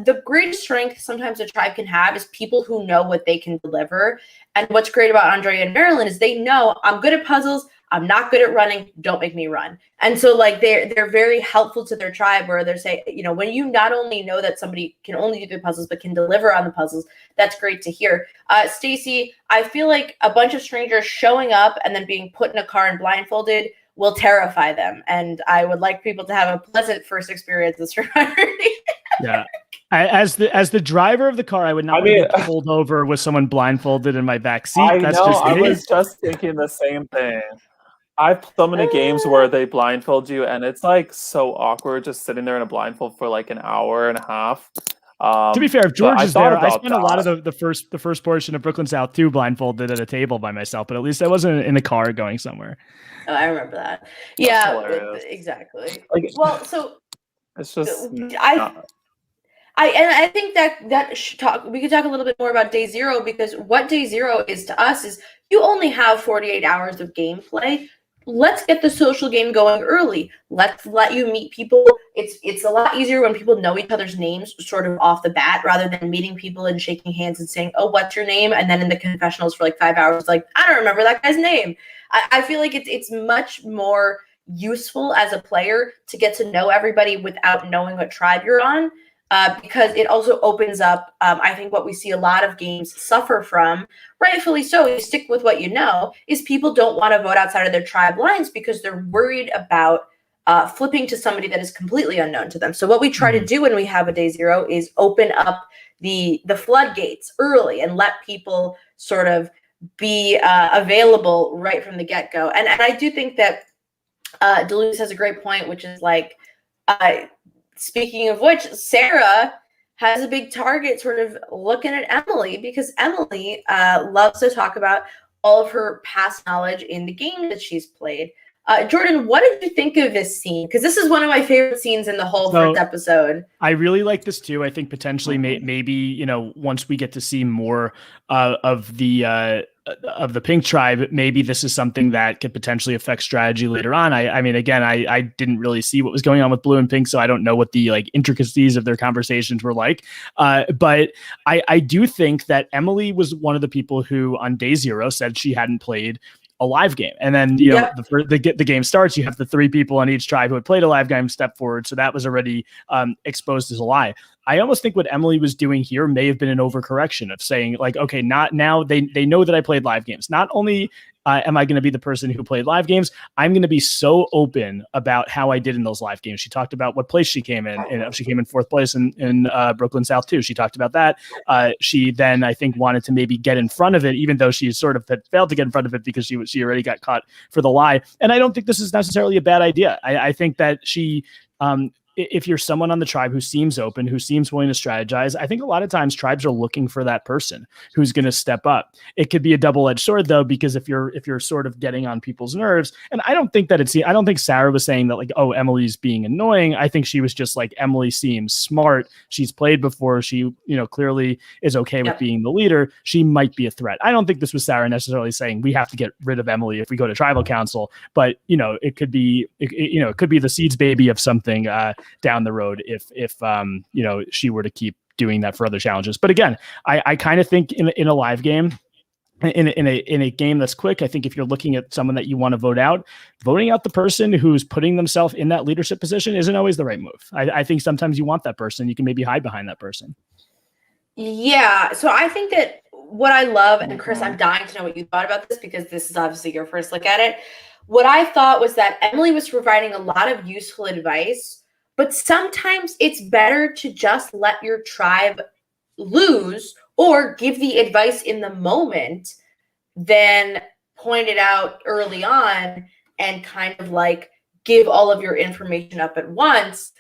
the greatest strength sometimes a tribe can have is people who know what they can deliver. And what's great about Andrea and Marilyn is they know I'm good at puzzles. I'm not good at running. Don't make me run. And so like they're very helpful to their tribe where they're saying, when you not only know that somebody can only do the puzzles, but can deliver on the puzzles, that's great to hear. Stacey, I feel like a bunch of strangers showing up and then being put in a car and blindfolded will terrify them. And I would like people to have a pleasant first experience with Survivor. Yeah. As the driver of the car, I would not be pulled over with someone blindfolded in my back seat. I was just thinking the same thing. I've played so many games where they blindfold you, and it's like so awkward just sitting there in a blindfold for like an hour and a half. To be fair, if George is there, I spent a lot of the first portion of Brooklyn South 2 blindfolded at a table by myself, but at least I wasn't in a car going somewhere. Oh, I remember that. Yeah, exactly. Well, so it's just I think that we could talk a little bit more about day 0, because what day 0 is to us is you only have 48 hours of gameplay. Let's get the social game going early. Let's let you meet people. It's a lot easier when people know each other's names sort of off the bat rather than meeting people and shaking hands and saying, oh, what's your name? And then in the confessionals for like 5 hours, like, I don't remember that guy's name. I feel like it's much more useful as a player to get to know everybody without knowing what tribe you're on. Because it also opens up, I think what we see a lot of games suffer from, rightfully so, you stick with what you know, is people don't want to vote outside of their tribe lines because they're worried about flipping to somebody that is completely unknown to them. So what we try to do when we have a day 0 is open up the floodgates early and let people sort of be available right from the get-go. And I do think that Deleuze has a great point, which is like, speaking of which, Sarah has a big target sort of looking at Emily, because Emily loves to talk about all of her past knowledge in the game that she's played. Jordan, what did you think of this scene? Because this is one of my favorite scenes in the whole first episode. I really like this too. I think potentially maybe, you know, once we get to see more of the Pink Tribe, maybe this is something that could potentially affect strategy later on. I mean, again, I didn't really see what was going on with Blue and Pink, so I don't know what the like intricacies of their conversations were like. But I do think that Emily was one of the people who on day 0 said she hadn't played a live game. And then, you know, the game starts, you have the 3 people on each tribe who had played a live game step forward. So that was already exposed as a lie. I almost think what Emily was doing here may have been an overcorrection of saying like, okay, not now they know that I played live games. Not only am I going to be the person who played live games, I'm going to be so open about how I did in those live games. She talked about what place she came in, and she came in 4th place in Brooklyn South too. She talked about that. She then, I think, wanted to maybe get in front of it, even though she sort of had failed to get in front of it because she already got caught for the lie. And I don't think this is necessarily a bad idea. I think that she, if you're someone on the tribe who seems open, who seems willing to strategize, I think a lot of times tribes are looking for that person who's going to step up. It could be a double-edged sword though, because if you're sort of getting on people's nerves, and I don't think Sarah was saying that like, oh, Emily's being annoying. I think she was just like, Emily seems smart. She's played before. She, you know, clearly is okay with being the leader. She might be a threat. I don't think this was Sarah necessarily saying we have to get rid of Emily if we go to tribal council, but you know, it could be, it could be the seeds baby of something, down the road if you know, she were to keep doing that for other challenges. But again, I kind of think in a live game, in a game that's quick, I think if you're looking at someone that you want to vote out, voting out the person who's putting themselves in that leadership position isn't always the right move. I think sometimes you want that person. You can maybe hide behind that person. Yeah. So I think that what I love, and Chris, I'm dying to know what you thought about this because this is obviously your first look at it. What I thought was that Emily was providing a lot of useful advice, but sometimes it's better to just let your tribe lose or give the advice in the moment than point it out early on and kind of like give all of your information up at once.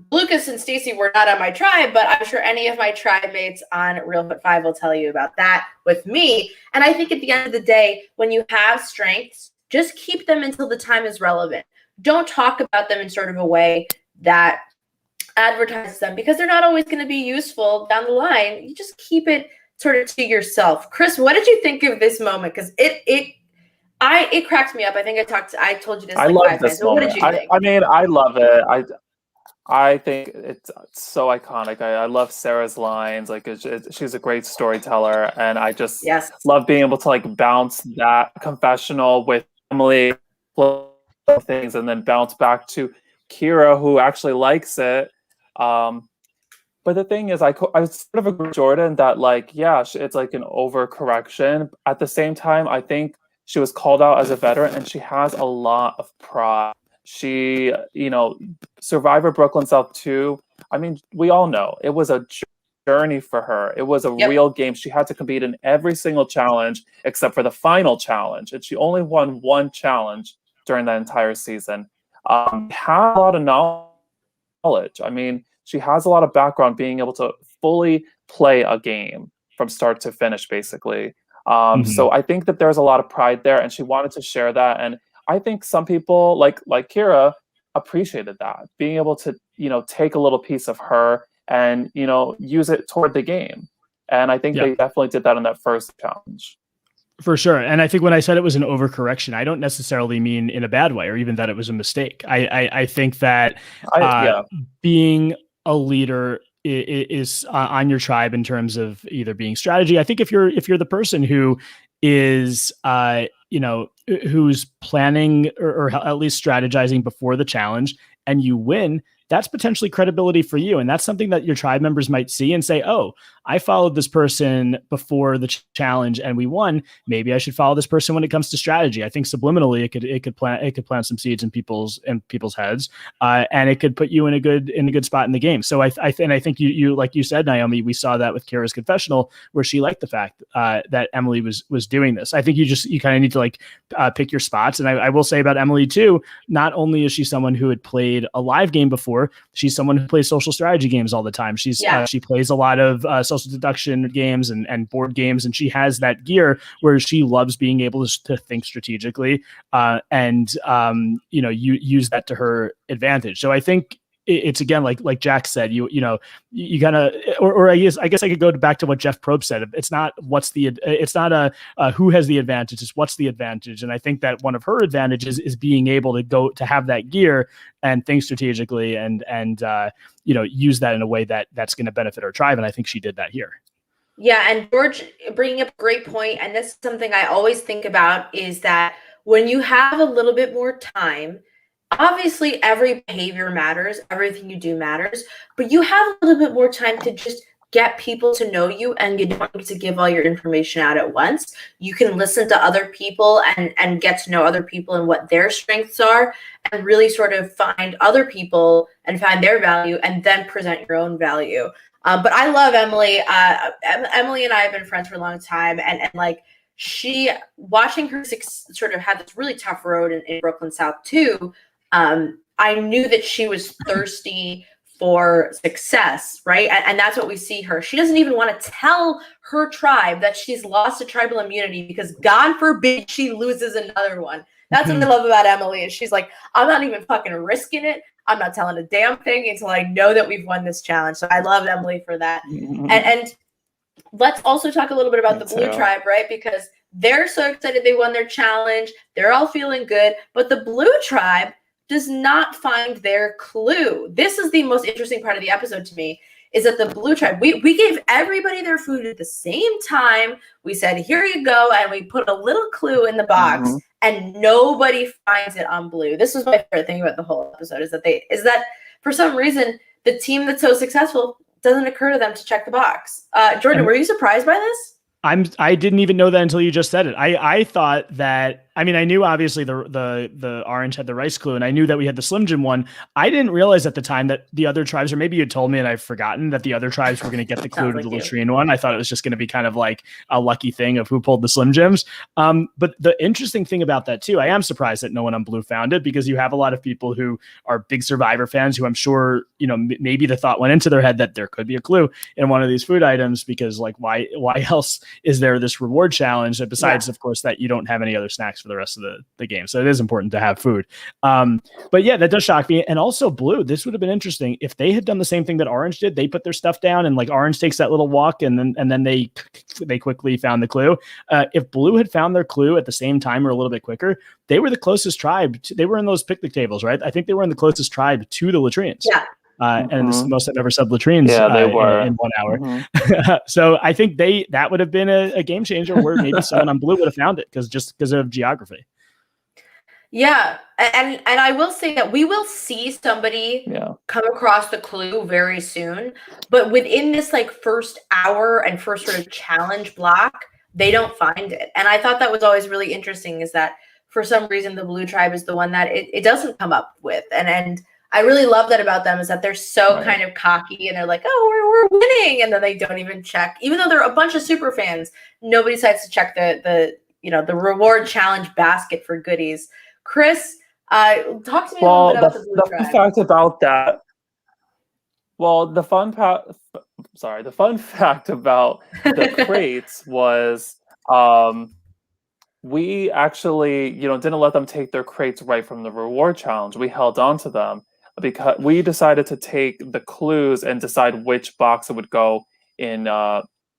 Lucas and Stacy were not on my tribe, but I'm sure any of my tribe mates on Real Foot 5 will tell you about that with me. And I think at the end of the day, when you have strengths, just keep them until the time is relevant. Don't talk about them in sort of a way that advertises them because they're not always going to be useful down the line. You just keep it sort of to yourself. Chris, what did you think of this moment? Because it cracked me up. I think I told you this like 5 times. What did you think? I mean, I love it. I think it's so iconic. I love Sarah's lines. Like she's a great storyteller, and I just love being able to like bounce that confessional with Emily things, and then bounce back to Kira, who actually likes it. But the thing is, I sort of agree with Jordan that like, yeah, it's like an overcorrection. At the same time, I think she was called out as a veteran, and she has a lot of pride. She, you know, Survivor Brooklyn South 2, I mean, we all know it was a journey for her. It was a real game. She had to compete in every single challenge except for the final challenge. And she only won 1 challenge during that entire season. Had a lot of knowledge. I mean, she has a lot of background being able to fully play a game from start to finish, basically. So I think that there's a lot of pride there, and she wanted to share that. And I think some people like Kira appreciated that, being able to, you know, take a little piece of her and, you know, use it toward the game. And I think they definitely did that in that first challenge. For sure. And I think when I said it was an overcorrection, I don't necessarily mean in a bad way or even that it was a mistake. I think that being a leader is on your tribe in terms of either being strategy. I think if you're the person who is, you know, who's planning or at least strategizing before the challenge and you win, that's potentially credibility for you. And that's something that your tribe members might see and say, oh, I followed this person before the challenge and we won. Maybe I should follow this person when it comes to strategy. I think subliminally it could plant some seeds in people's heads, and it could put you in a good spot in the game. So I think you like you said, Naomi, we saw that with Kara's confessional, where she liked the fact that Emily was doing this. I think you kind of need to like pick your spots. And I will say about Emily too, not only is she someone who had played a live game before, she's someone who plays social strategy games all the time. She plays a lot of social deduction games and board games, and she has that gear where she loves being able to think strategically and use that to her advantage. So I think it's again like Jack said, you gotta, or I guess I could go back to what Jeff Probst said. It's not who has the advantage, it's what's the advantage. And I think that one of her advantages is being able to have that gear and think strategically and use that in a way that's going to benefit our tribe. And I think she did that here. Yeah, and George bringing up a great point, and this is something I always think about, is that when you have a little bit more time, obviously every behavior matters, everything you do matters, but you have a little bit more time to just get people to know you, and you don't need to give all your information out at once. You can listen to other people and get to know other people and what their strengths are, and really sort of find other people and find their value and then present your own value. But I love Emily. Emily and I have been friends for a long time, and like watching her sort of have this really tough road in Brooklyn South too. I knew that she was thirsty for success, right? And that's what we see her. She doesn't even want to tell her tribe that she's lost a tribal immunity because God forbid she loses another one. That's what I love about Emily, is she's like, I'm not even fucking risking it. I'm not telling a damn thing until I know that we've won this challenge. So I love Emily for that. And let's also talk a little bit about the Blue Tribe, right? Because they're so excited they won their challenge. They're all feeling good. But the Blue Tribe does not find their clue. This is the most interesting part of the episode to me, is that the Blue Tribe, we gave everybody their food at the same time. We said, here you go. And we put a little clue in the box and nobody finds it on Blue. This was my favorite thing about the whole episode, is that for some reason, the team that's so successful doesn't occur to them to check the box. Jordan, were you surprised by this? I didn't even know that until you just said it. I thought that, I mean, I knew obviously the orange had the rice clue, and I knew that we had the Slim Jim one. I didn't realize at the time that the other tribes, or maybe you told me and I've forgotten, that the other tribes were going to get the clue to the latrine one. I thought it was just going to be kind of like a lucky thing of who pulled the Slim Jims. But the interesting thing about that too, I am surprised that no one on Blue found it, because you have a lot of people who are big Survivor fans who I'm sure, maybe the thought went into their head that there could be a clue in one of these food items, because like, why else is there this reward challenge, besides of course that you don't have any other snacks for the rest of the game. So it is important to have food. But yeah, that does shock me. And also Blue, this would have been interesting if they had done the same thing that Orange did. They put their stuff down and like Orange takes that little walk and then they quickly found the clue. If Blue had found their clue at the same time or a little bit quicker, they were the closest tribe. They were in those picnic tables, right? I think they were in the closest tribe to the latrines. Yeah. And this is the most I've ever said latrines they were. in 1 hour. So I think that would have been a game changer, where maybe someone on Blue would have found it because of geography. Yeah. And I will say that we will see somebody come across the clue very soon, but within this like first hour and first sort of challenge block, they don't find it. And I thought that was always really interesting, is that for some reason the Blue Tribe is the one that it doesn't come up with. And I really love that about them, is that they're so kind of cocky and they're like, oh, we're winning. And then they don't even check, even though they're a bunch of super fans, nobody decides to check the reward challenge basket for goodies. Chris, talk to me a little bit about the Blue Tribe. Fun fact about that. Well, the fun fact about the crates was we actually, didn't let them take their crates right from the reward challenge. We held on to them because we decided to take the clues and decide which box it would go in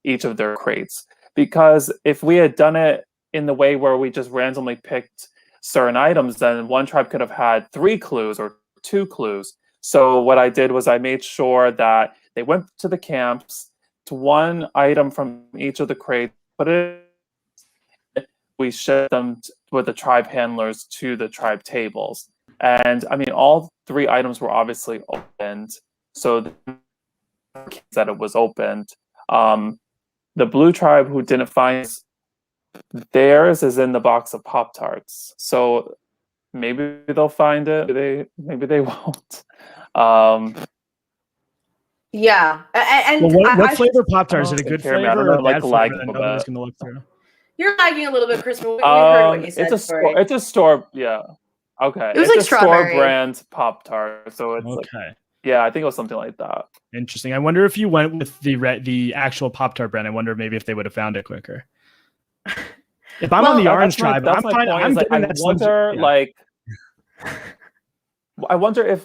each of their crates. Because if we had done it in the way where we just randomly picked certain items, then one tribe could have had 3 clues or 2 clues. So what I did was I made sure that they went to the camps, to one item from each of the crates, put it, we shipped them with the tribe handlers to the tribe tables. And I mean, all 3 items were obviously opened. So that it was opened. The blue tribe who didn't find theirs is in the box of Pop-Tarts. So maybe they'll find it. Maybe they won't. Yeah, and Well, what flavor Pop-Tart? Is it a good Hear me, I flavor don't or a know, bad flavor that nobody's going to look through? You're lagging a little bit, Chris. But we heard what you said. It's a store. Yeah. Okay. It was it's like a store strawberry. brand Pop-Tart. So it's okay. Yeah, I think it was something like that. Interesting. I wonder if you went with the actual Pop-Tart brand. I wonder maybe if they would have found it quicker. If I'm on the orange tribe, that's my point. I wonder if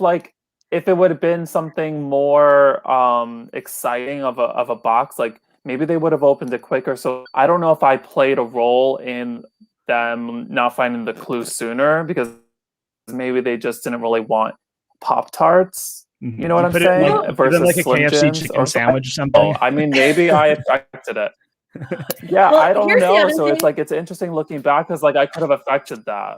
it would have been something more exciting of a box. Like maybe they would have opened it quicker. So I don't know if I played a role in them not finding the clue sooner because maybe they just didn't really want Pop-Tarts. You know what I'm saying? Versus like a KFC chicken sandwich or something. Oh, I mean, maybe I affected it. Yeah, well, I don't know. So it's interesting looking back because I could have affected that.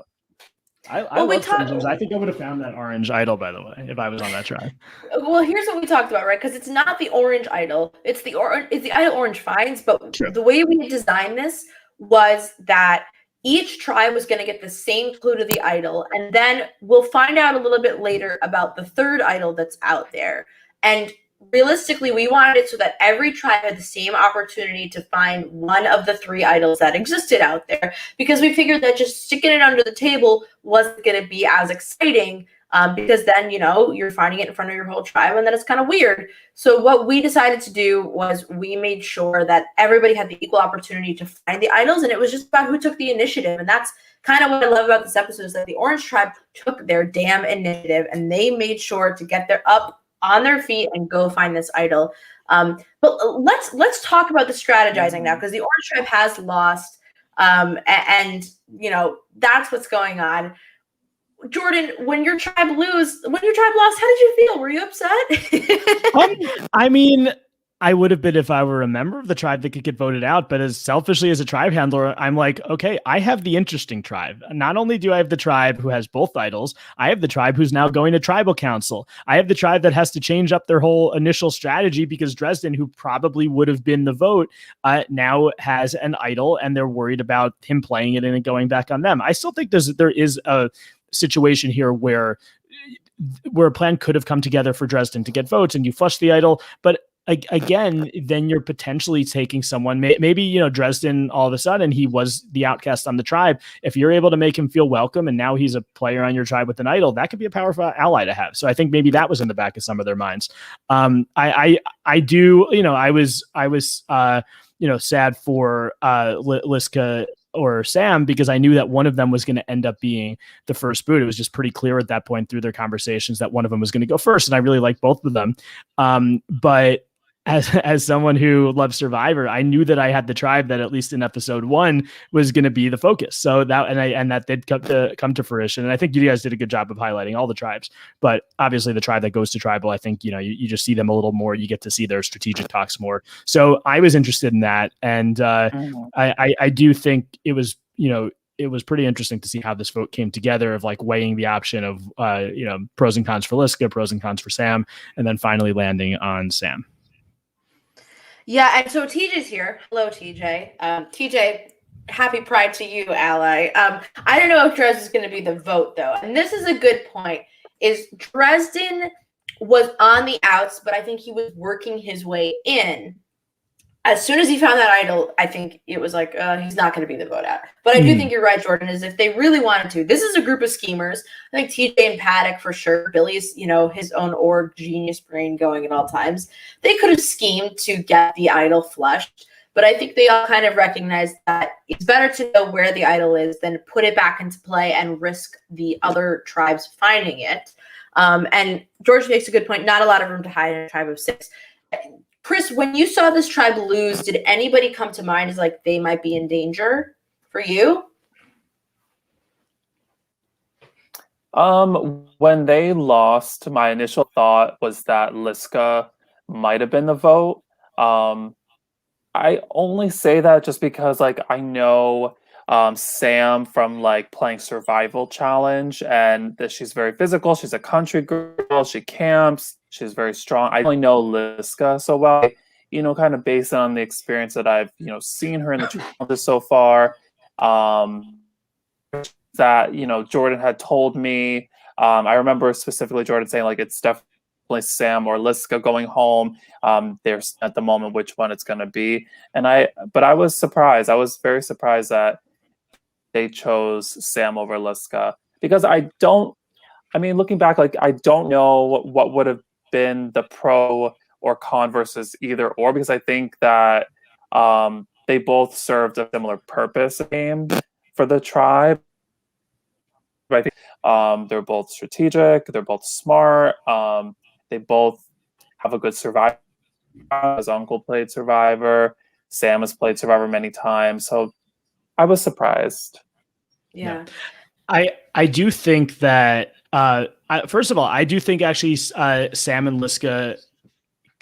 I love Simpsons. I think I would have found that orange idol, by the way, if I was on that tribe. Well, here's what we talked about, right? Because it's not the orange idol; it's the idol orange finds. But the way we designed this was that each tribe was going to get the same clue to the idol, and then we'll find out a little bit later about the third idol that's out there. And realistically, we wanted it so that every tribe had the same opportunity to find one of the three idols that existed out there, because we figured that just sticking it under the table wasn't going to be as exciting, because then, you're finding it in front of your whole tribe, and then it's kind of weird. So what we decided to do was we made sure that everybody had the equal opportunity to find the idols, and it was just about who took the initiative. And that's kind of what I love about this episode, is that the orange tribe took their damn initiative, and they made sure to get up on their feet and go find this idol. But let's talk about the strategizing now, because the orange tribe has lost, and that's what's going on. Jordan, when your tribe lost, how did you feel? Were you upset? I mean, I would have been if I were a member of the tribe that could get voted out. But as selfishly as a tribe handler, I'm like, okay, I have the interesting tribe. Not only do I have the tribe who has both idols, I have the tribe who's now going to tribal council. I have the tribe that has to change up their whole initial strategy because Dresden, who probably would have been the vote, now has an idol, and they're worried about him playing it and going back on them. I still think there is a situation here where a plan could have come together for Dresden to get votes, and you flush the idol. But again, then you're potentially taking someone, maybe, Dresden, all of a sudden he was the outcast on the tribe. If you're able to make him feel welcome and now he's a player on your tribe with an idol, that could be a powerful ally to have. So I think maybe that was in the back of some of their minds. I was sad for Liska or Sam, because I knew that one of them was going to end up being the first boot. It was just pretty clear at that point through their conversations that one of them was going to go first. And I really liked both of them. But as someone who loves Survivor, I knew that I had the tribe that, at least in episode 1, was going to be the focus. So that did come to fruition. And I think you guys did a good job of highlighting all the tribes, but obviously the tribe that goes to tribal, I think, you just see them a little more, you get to see their strategic talks more. So I was interested in that. And I do think it was, it was pretty interesting to see how this vote came together, of weighing the option of, pros and cons for Liska, pros and cons for Sam, and then finally landing on Sam. Yeah, and so TJ's here. Hello, TJ. TJ, happy Pride to you, ally. I don't know if Dresden is going to be the vote, though. And this is a good point, is Dresden was on the outs, but I think he was working his way in. As soon as he found that idol, I think it was like, he's not going to be the vote out. But I do think you're right, Jordan, is if they really wanted to. This is a group of schemers. I think TJ and Paddock for sure. Billy's, his own org genius brain going at all times. They could have schemed to get the idol flushed. But I think they all kind of recognize that it's better to know where the idol is than put it back into play and risk the other tribes finding it. And George makes a good point. Not a lot of room to hide in a tribe of 6. Chris, when you saw this tribe lose, did anybody come to mind as they might be in danger for you? When they lost, my initial thought was that Liska might have been the vote. I only say that just because I know Sam from playing Survival Challenge, and that she's very physical. She's a country girl. She camps. She's very strong. I only know Liska so well. kind of based on the experience that I've, seen her in the challenges so far, that, Jordan had told me. I remember specifically Jordan saying, like, it's definitely Sam or Liska going home. There's at the moment which one it's going to be. But I was surprised. I was very surprised that they chose Sam over Liska, because looking back, like, I don't know what would have been the pro or con versus either or, because I think that they both served a similar purpose game for the tribe. I think they're both strategic, they're both smart, they both have a good survivor. His uncle played Survivor, Sam has played Survivor many times, so I was surprised. Yeah. I do think that first of all, I do think actually Sam and Liska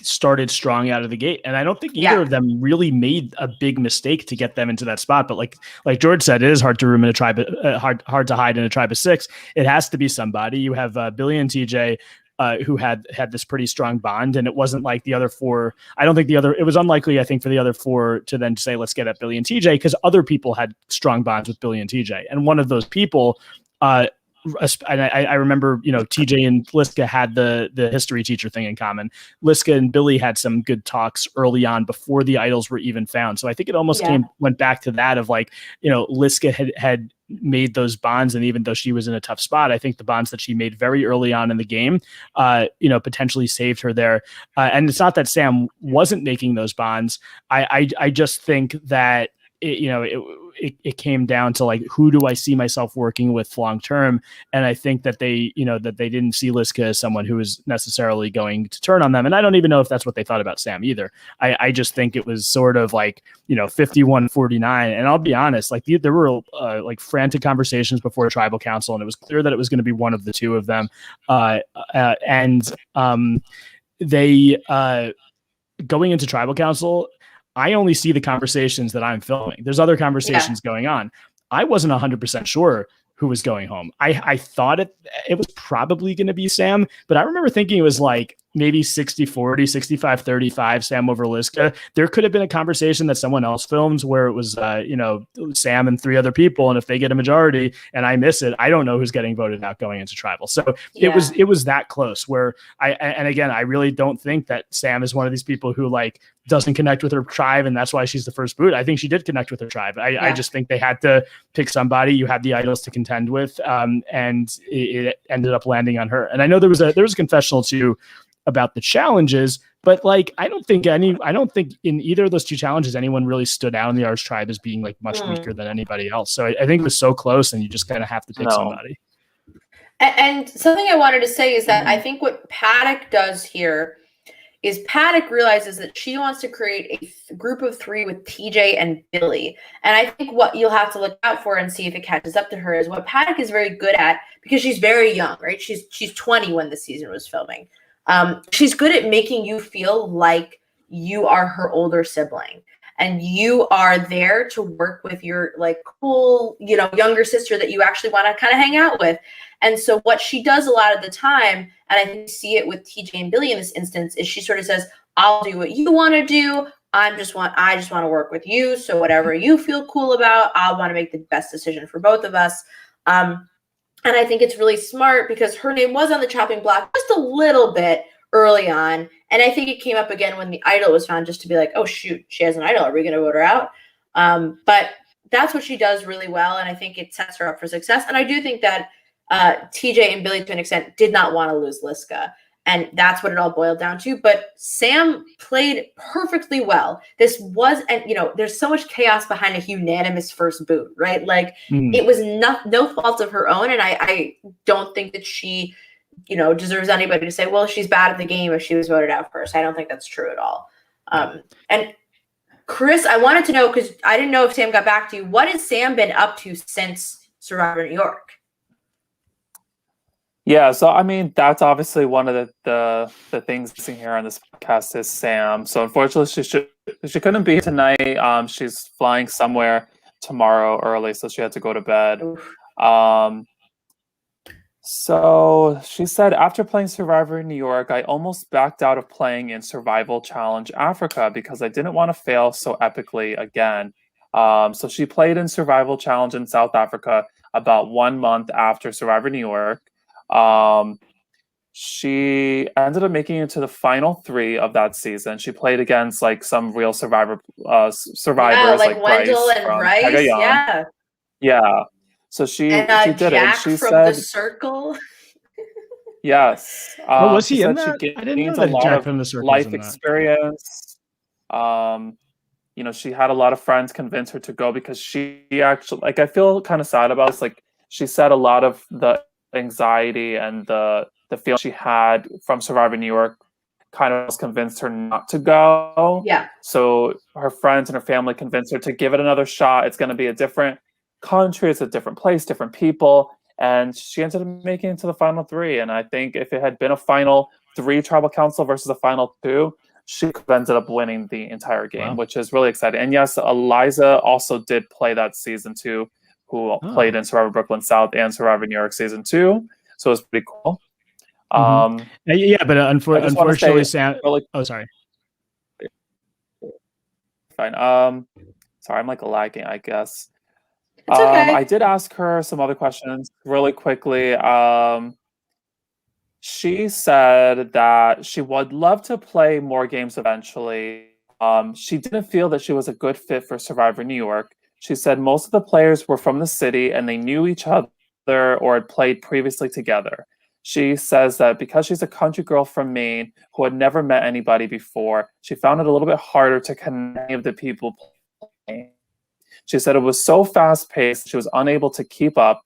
started strong out of the gate, and I don't think either of them really made a big mistake to get them into that spot. But like George said, it is hard to room in a tribe, hard to hide in a tribe of 6. It has to be somebody. You have Billy and TJ, who had this pretty strong bond, and it wasn't like the other 4. I don't think it was unlikely, I think, for the other 4 to then say, let's get at Billy and TJ, because other people had strong bonds with Billy and TJ. And one of those people, and I remember, TJ and Liska had the history teacher thing in common. Liska and Billy had some good talks early on before the idols were even found. So I think it almost went back to that of like, Liska had made those bonds, and even though she was in a tough spot, I think the bonds that she made very early on in the game, potentially saved her there. And it's not that Sam wasn't making those bonds. I just think that it came down to like, who do I see myself working with long term? And I think that they didn't see Liska as someone who was necessarily going to turn on them. And I don't even know if that's what they thought about Sam either. I just think it was sort of like, 51-49. And I'll be honest, like there were like frantic conversations before Tribal Council, and it was clear that it was going to be one of the 2 of them. They going into Tribal Council, I only see the conversations that I'm filming. There's other conversations going on. I wasn't 100% sure who was going home. I thought it was probably going to be Sam, but I remember thinking it was like maybe 60-40, 65-35 Sam over Liska. There could have been a conversation that someone else films where it was, Sam and 3 other people. And if they get a majority and I miss it, I don't know who's getting voted out going into Tribal. So it was that close where I really don't think that Sam is one of these people who like doesn't connect with her tribe, and that's why she's the first boot. I think she did connect with her tribe. I just think they had to pick somebody. You had the idols to contend with, and it ended up landing on her. And I know there was a confessional too about the challenges, but like I don't think in either of those 2 challenges anyone really stood out in the Arch tribe as being like much weaker than anybody else. So I think it was so close, and you just kind of have to pick somebody. And something I wanted to say is that I think what Paddock does here is Paddock realizes that she wants to create a group of 3 with TJ and Billy. And I think what you'll have to look out for and see if it catches up to her is what Paddock is very good at, because she's very young, right? She's 20 when the season was filming. She's good at making you feel like you are her older sibling, and you are there to work with your like cool, younger sister that you actually want to kind of hang out with. And so what she does a lot of the time, and I think you see it with TJ and Billy in this instance, is she sort of says, I'll do what you want to do. I just want to work with you. So whatever you feel cool about, I want to make the best decision for both of us. And I think it's really smart because her name was on the chopping block just a little bit early on. And I think it came up again when the idol was found, just to be like, oh, shoot, she has an idol. Are we going to vote her out? But that's what she does really well. And I think it sets her up for success. And I do think that TJ and Billy, to an extent, did not want to lose Liska. And that's what it all boiled down to. But Sam played perfectly well. This was, and there's so much chaos behind a unanimous first boot, right? Like it was no fault of her own. And I don't think that she, deserves anybody to say, well, she's bad at the game if she was voted out first. I don't think that's true at all. And Chris, I wanted to know, because I didn't know if Sam got back to you, what has Sam been up to since Survivor New York? Yeah, so I mean that's obviously one of the things missing here on this podcast is Sam. So unfortunately, she couldn't be here tonight. She's flying somewhere tomorrow early, so she had to go to bed. So she said, after playing Survivor in New York, I almost backed out of playing in Survival Challenge Africa because I didn't want to fail so epically again. So she played in Survival Challenge in South Africa about 1 month after Survivor New York. Um, she ended up making it to the final 3 of that season. She played against like some real survivors like like Wendell Bryce and from Bryce, Young. yeah. Yeah. So And she did it, and Jack she from The said Circle. yes. Oh, was She he in said she that? I didn't know gained a that lot Jack of from the Circle's life in that. experience. Um, she had a lot of friends convince her to go because she actually, like, I feel kind of sad about this. Like, she said a lot of the anxiety and the feeling she had from Survivor New York kind of convinced her not to go. Yeah. So her friends and her family convinced her to give it another shot. It's going to be a different country, it's a different place, different people. And she ended up making it to the final 3. And I think if it had been a final 3 tribal council versus a final 2, she could have ended up winning the entire game, Wow. which is really exciting. And yes, Eliza also did play that season 2, who played in Survivor Brooklyn South and Survivor New York season 2. So it was pretty cool. Yeah, but unfortunately, say, Sam. really, oh, sorry. Fine. Sorry, I'm like lagging, I guess. It's okay. I did ask her some other questions really quickly. She said that she would love to play more games eventually. She didn't feel that she was a good fit for Survivor New York. She said most of the players were from the city and they knew each other or had played previously together. She says that because she's a country girl from Maine who had never met anybody before, she found it a little bit harder to connect with the people playing. She said it was so fast paced, she was unable to keep up,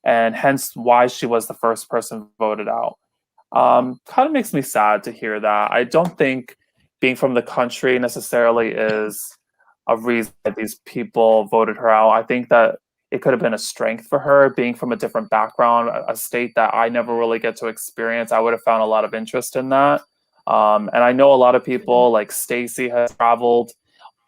and hence why she was the first person voted out. Kind of makes me sad to hear that. I don't think being from the country necessarily is a reason that these people voted her out. I think that it could have been a strength for her being from a different background, a state that I never really get to experience. I would have found a lot of interest in that. And I know a lot of people, like Stacy, has traveled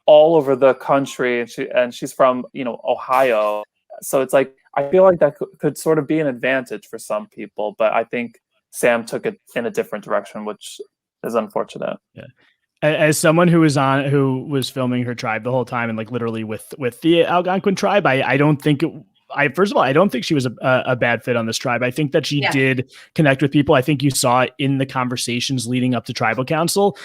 all over the country, and she's from Ohio. So it's like I feel like that could sort of be an advantage for some people, but I think Sam took it in a different direction, which is unfortunate. Yeah. As someone who was filming her tribe the whole time and like literally with the Algonquin tribe, I don't think first of all, I don't think she was a bad fit on this tribe. I think that she did connect with people. I think you saw it in the conversations leading up to tribal council.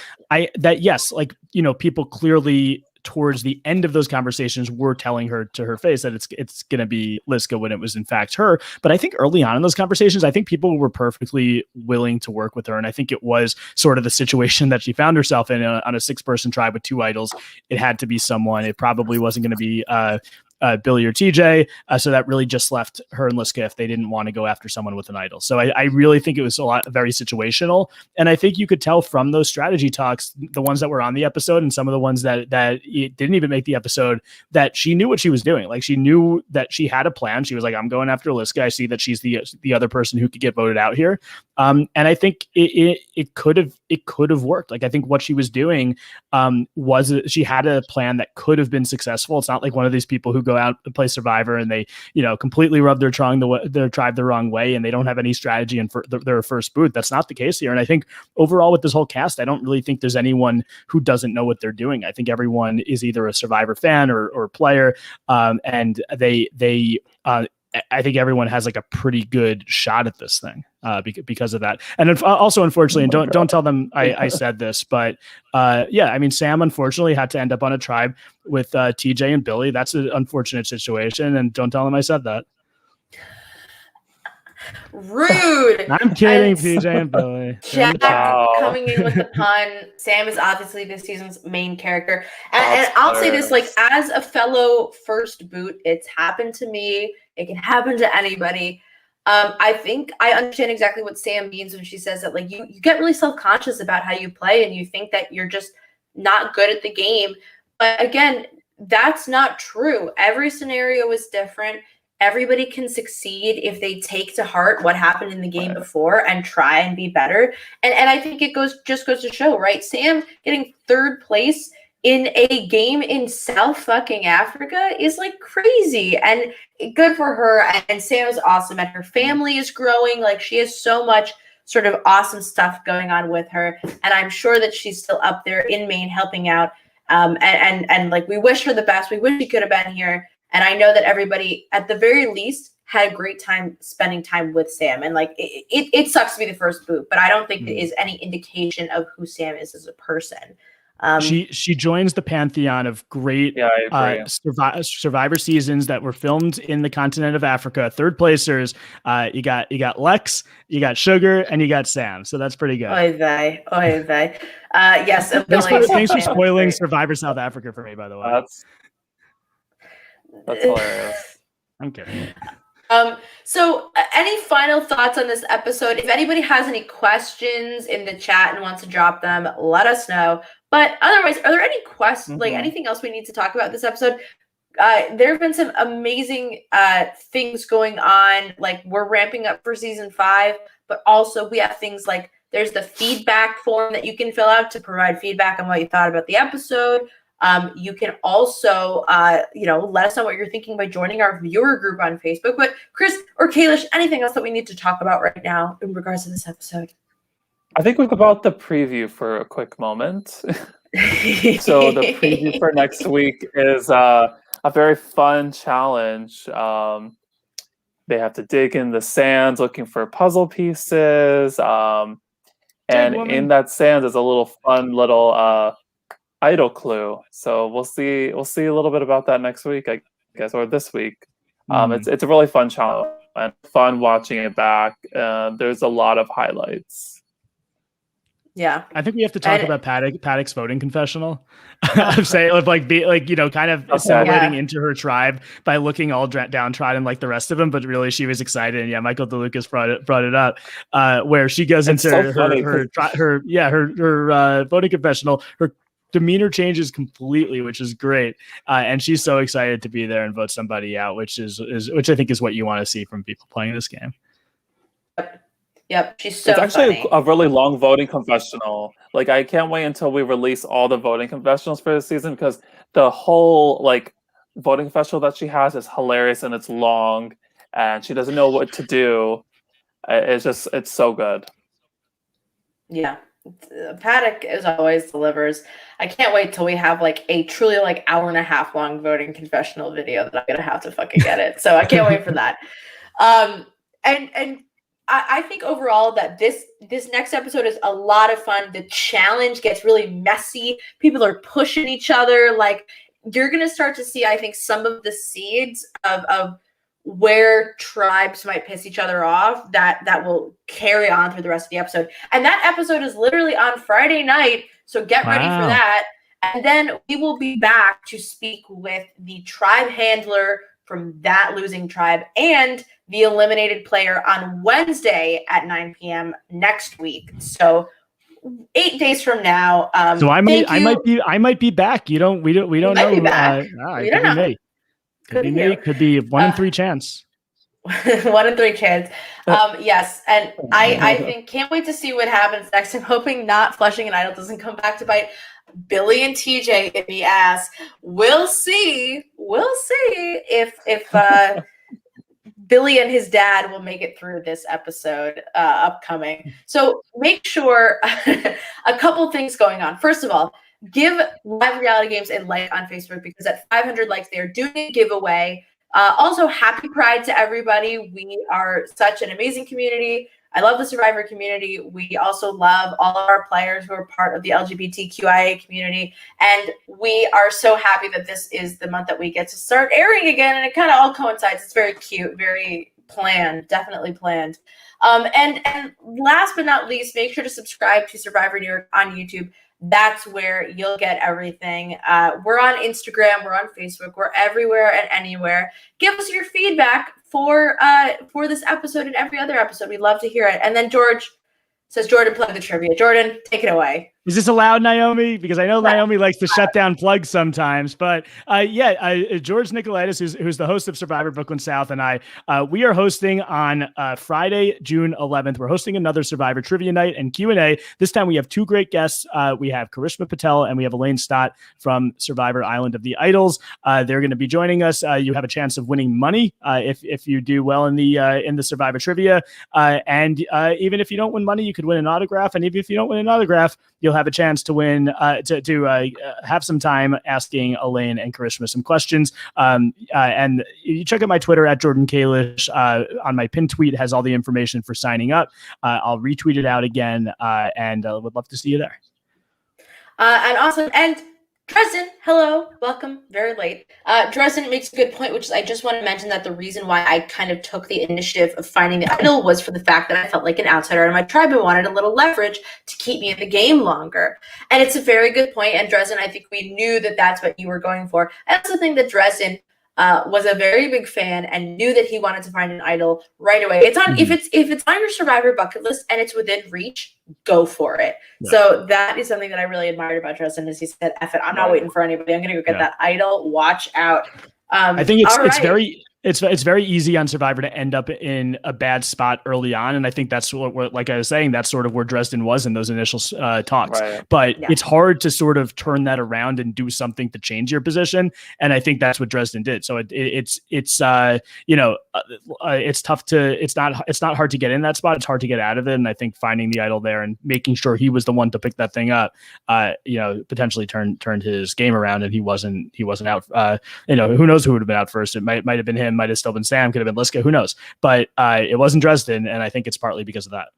People clearly towards the end of those conversations were telling her to her face that it's going to be Liska when it was in fact her. But I think early on in those conversations, I think people were perfectly willing to work with her. And I think it was sort of the situation that she found herself in on a 6-person tribe with 2 idols. It had to be someone. It probably wasn't going to be Billy or TJ. So that really just left her and Liska if they didn't want to go after someone with an idol. So I really think it was very situational. And I think you could tell from those strategy talks, the ones that were on the episode and some of the ones that didn't even make the episode, that she knew what she was doing. Like she knew that she had a plan. She was like, I'm going after Liska. I see that she's the other person who could get voted out here. And I think it could have worked. Like I think what she was doing was she had a plan that could have been successful. It's not like one of these people who go out and play Survivor and they completely rub their tribe the wrong way and they don't have any strategy in their first boot. That's not the case here. And I think overall with this whole cast, I don't really think there's anyone who doesn't know what they're doing. I think everyone is either a Survivor fan or player, and I think everyone has like a pretty good shot at this thing because of that. And also, unfortunately, and don't tell them I said this, but Sam unfortunately had to end up on a tribe with TJ and Billy. That's an unfortunate situation, and don't tell them I said that. Rude. I'm kidding, TJ and Billy. Jack coming in with the pun. Sam is obviously this season's main character. And I'll say this, like, as a fellow first boot, it's happened to me. It can happen to anybody. I think I understand exactly what Sam means when she says that, like, you get really self-conscious about how you play and you think that you're just not good at the game. But again, that's not true. Every scenario is different. Everybody can succeed if they take to heart what happened in the game before and try and be better. And I think it just goes to show, right? Sam getting 3rd place in a game in South fucking Africa is like crazy, and good for her. And Sam is awesome, and her family is growing. Like, she has so much sort of awesome stuff going on with her, and I'm sure that she's still up there in Maine helping out. And like, we wish her the best. We wish she could have been here, and I know that everybody at the very least had a great time spending time with Sam. And like, it sucks to be the first boot, but I don't think it is any indication of who Sam is as a person. She joins the pantheon of great Survivor seasons that were filmed in the continent of Africa. Third placers, you got Lex, you got Sugar, and you got Sam. So that's pretty good. Oy vey, oy vey. Yes. Thanks for spoiling Survivor South Africa for me, by the way. That's hilarious. I'm kidding. So any final thoughts on this episode? If anybody has any questions in the chat and wants to drop them, let us know. But otherwise, are there any questions, like anything else we need to talk about this episode? There have been some amazing things going on. Like, we're ramping up for season 5, but also we have things like there's the feedback form that you can fill out to provide feedback on what you thought about the episode. You can also, let us know what you're thinking by joining our viewer group on Facebook. But Chris or Kalish, anything else that we need to talk about right now in regards to this episode? I think we've about the preview for a quick moment. So the preview for next week is a very fun challenge. They have to dig in the sands looking for puzzle pieces. And in that sand is a little fun little idol clue. So we'll see a little bit about that next week, I guess, or this week. It's a really fun challenge and fun watching it back. There's a lot of highlights. Yeah, I think we have to talk about Paddock's voting confessional. Of saying kind of assimilating into her tribe by looking all downtrodden like the rest of them, but really she was excited. And Michael DeLucas brought it up, where she goes into her voting confessional. Her demeanor changes completely, which is great, and she's so excited to be there and vote somebody out, which I think is what you want to see from people playing this game. Yep, she's so It's actually funny. a really long voting confessional. Like, I can't wait until we release all the voting confessionals for this season, because the whole voting confessional that she has is hilarious and it's long and she doesn't know what to do. It's so good. Yeah. Paddock, as always, delivers. I can't wait till we have a truly hour and a half long voting confessional video that I'm gonna have to fucking get it. So I can't wait for that. And I think overall that this next episode is a lot of fun. The challenge gets really messy. People are pushing each other. Like, you're gonna start to see, I think, some of the seeds of where tribes might piss each other off that will carry on through the rest of the episode. And that episode is literally on Friday night, so get ready for that. And then we will be back to speak with the tribe handler from that losing tribe and the eliminated player on Wednesday at 9 p.m. next week. So 8 days from now. So I might be back. We don't know. We don't know. Could be 1 in 3 chance. 1 in 3 chance. Yes. And I think can't wait to see what happens next. I'm hoping not Flushing and Idol doesn't come back to bite Billy and TJ in the ass. We'll see. If Billy and his dad will make it through this episode upcoming. So make sure a couple things going on. First of all, give Live Reality Games a like on Facebook, because at 500 likes, they are doing a giveaway. Also, happy Pride to everybody. We are such an amazing community. I love the Survivor community. We also love all of our players who are part of the LGBTQIA community. And we are so happy that this is the month that we get to start airing again. And it kind of all coincides. It's very cute, very planned, definitely planned. And last but not least, make sure to subscribe to Survivor New York on YouTube. That's where you'll get everything. We're on Instagram, we're on Facebook, we're everywhere and anywhere. Give us your feedback for this episode and every other episode. We'd love to hear it. And then George says, Jordan, plug the trivia. Jordan, take it away. Is this allowed, Naomi? Because I know Right. Naomi likes to shut down plugs sometimes. But George Nicolaitis, who's the host of Survivor Brooklyn South, and I, we are hosting on Friday, June 11th. We're hosting another Survivor Trivia Night and Q&A. This time we have two great guests. We have Karishma Patel and we have Elaine Stott from Survivor Island of the Idols. They're going to be joining us. You have a chance of winning money if you do well in the Survivor Trivia. And even if you don't win money, you could win an autograph. And even if you don't win an autograph, you'll have a chance to win, to have some time asking Elaine and Karishma some questions. And you check out my Twitter at Jordan Kalish. On my pinned tweet has all the information for signing up. I'll retweet it out again, and would love to see you there. And awesome. And Dresden, hello, welcome, very late. Dresden makes a good point, which is I just want to mention that the reason why I kind of took the initiative of finding the idol was for the fact that I felt like an outsider in my tribe and wanted a little leverage to keep me in the game longer. And it's a very good point. And Dresden, I think we knew that that's what you were going for. I also think that Dresden was a very big fan and knew that he wanted to find an idol right away. It's on if it's on your Survivor bucket list and it's within reach, go for it. Yeah. So that is something that I really admired about Dresden, is he said, "Eff it, I'm not waiting for anybody. I'm going to go get that idol. Watch out." I think it's very easy on Survivor to end up in a bad spot early on, and I think that's what like I was saying, that's sort of where Dresden was in those initial talks. Right. But it's hard to sort of turn that around and do something to change your position, and I think that's what Dresden did. So it's tough to it's not hard to get in that spot. It's hard to get out of it, and I think finding the idol there and making sure he was the one to pick that thing up, potentially turned his game around, and he wasn't out. Who knows who would have been out first? It might have been him. Might have still been Sam, could have been Liska, who knows? But it wasn't Dresden, and I think it's partly because of that.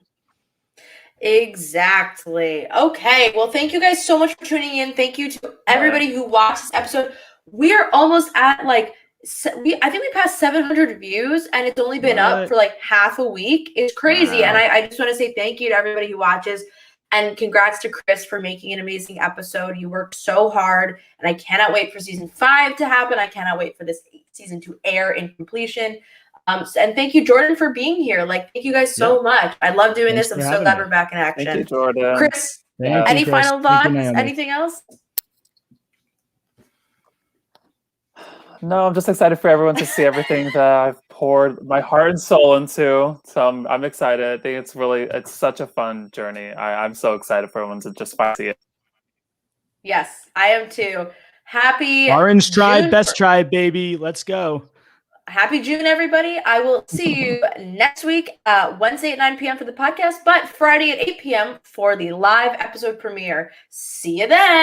Exactly. Okay. Well, thank you guys so much for tuning in. Thank you to everybody who watched this episode. We're almost at I think we passed 700 views, and it's only been up for like half a week. It's crazy. Wow. And I just want to say thank you to everybody who watches. And congrats to Chris for making an amazing episode. You worked so hard, and I cannot wait for season 5 to happen. I cannot wait for this season to air in completion. And thank you, Jordan, for being here. Thank you guys so much. I love doing this. I'm so glad we're back in action. Thank you, Jordan. Chris, any final thoughts? Anything else? No, I'm just excited for everyone to see everything that I've poured my heart and soul into. So I'm excited. I think it's such a fun journey. I'm so excited for everyone to just see it. Yes, I am too. Happy Orange Tribe, best tribe, baby. Let's go. Happy June, everybody. I will see you next week, Wednesday at 9 p.m. for the podcast, but Friday at 8 p.m. for the live episode premiere. See you then.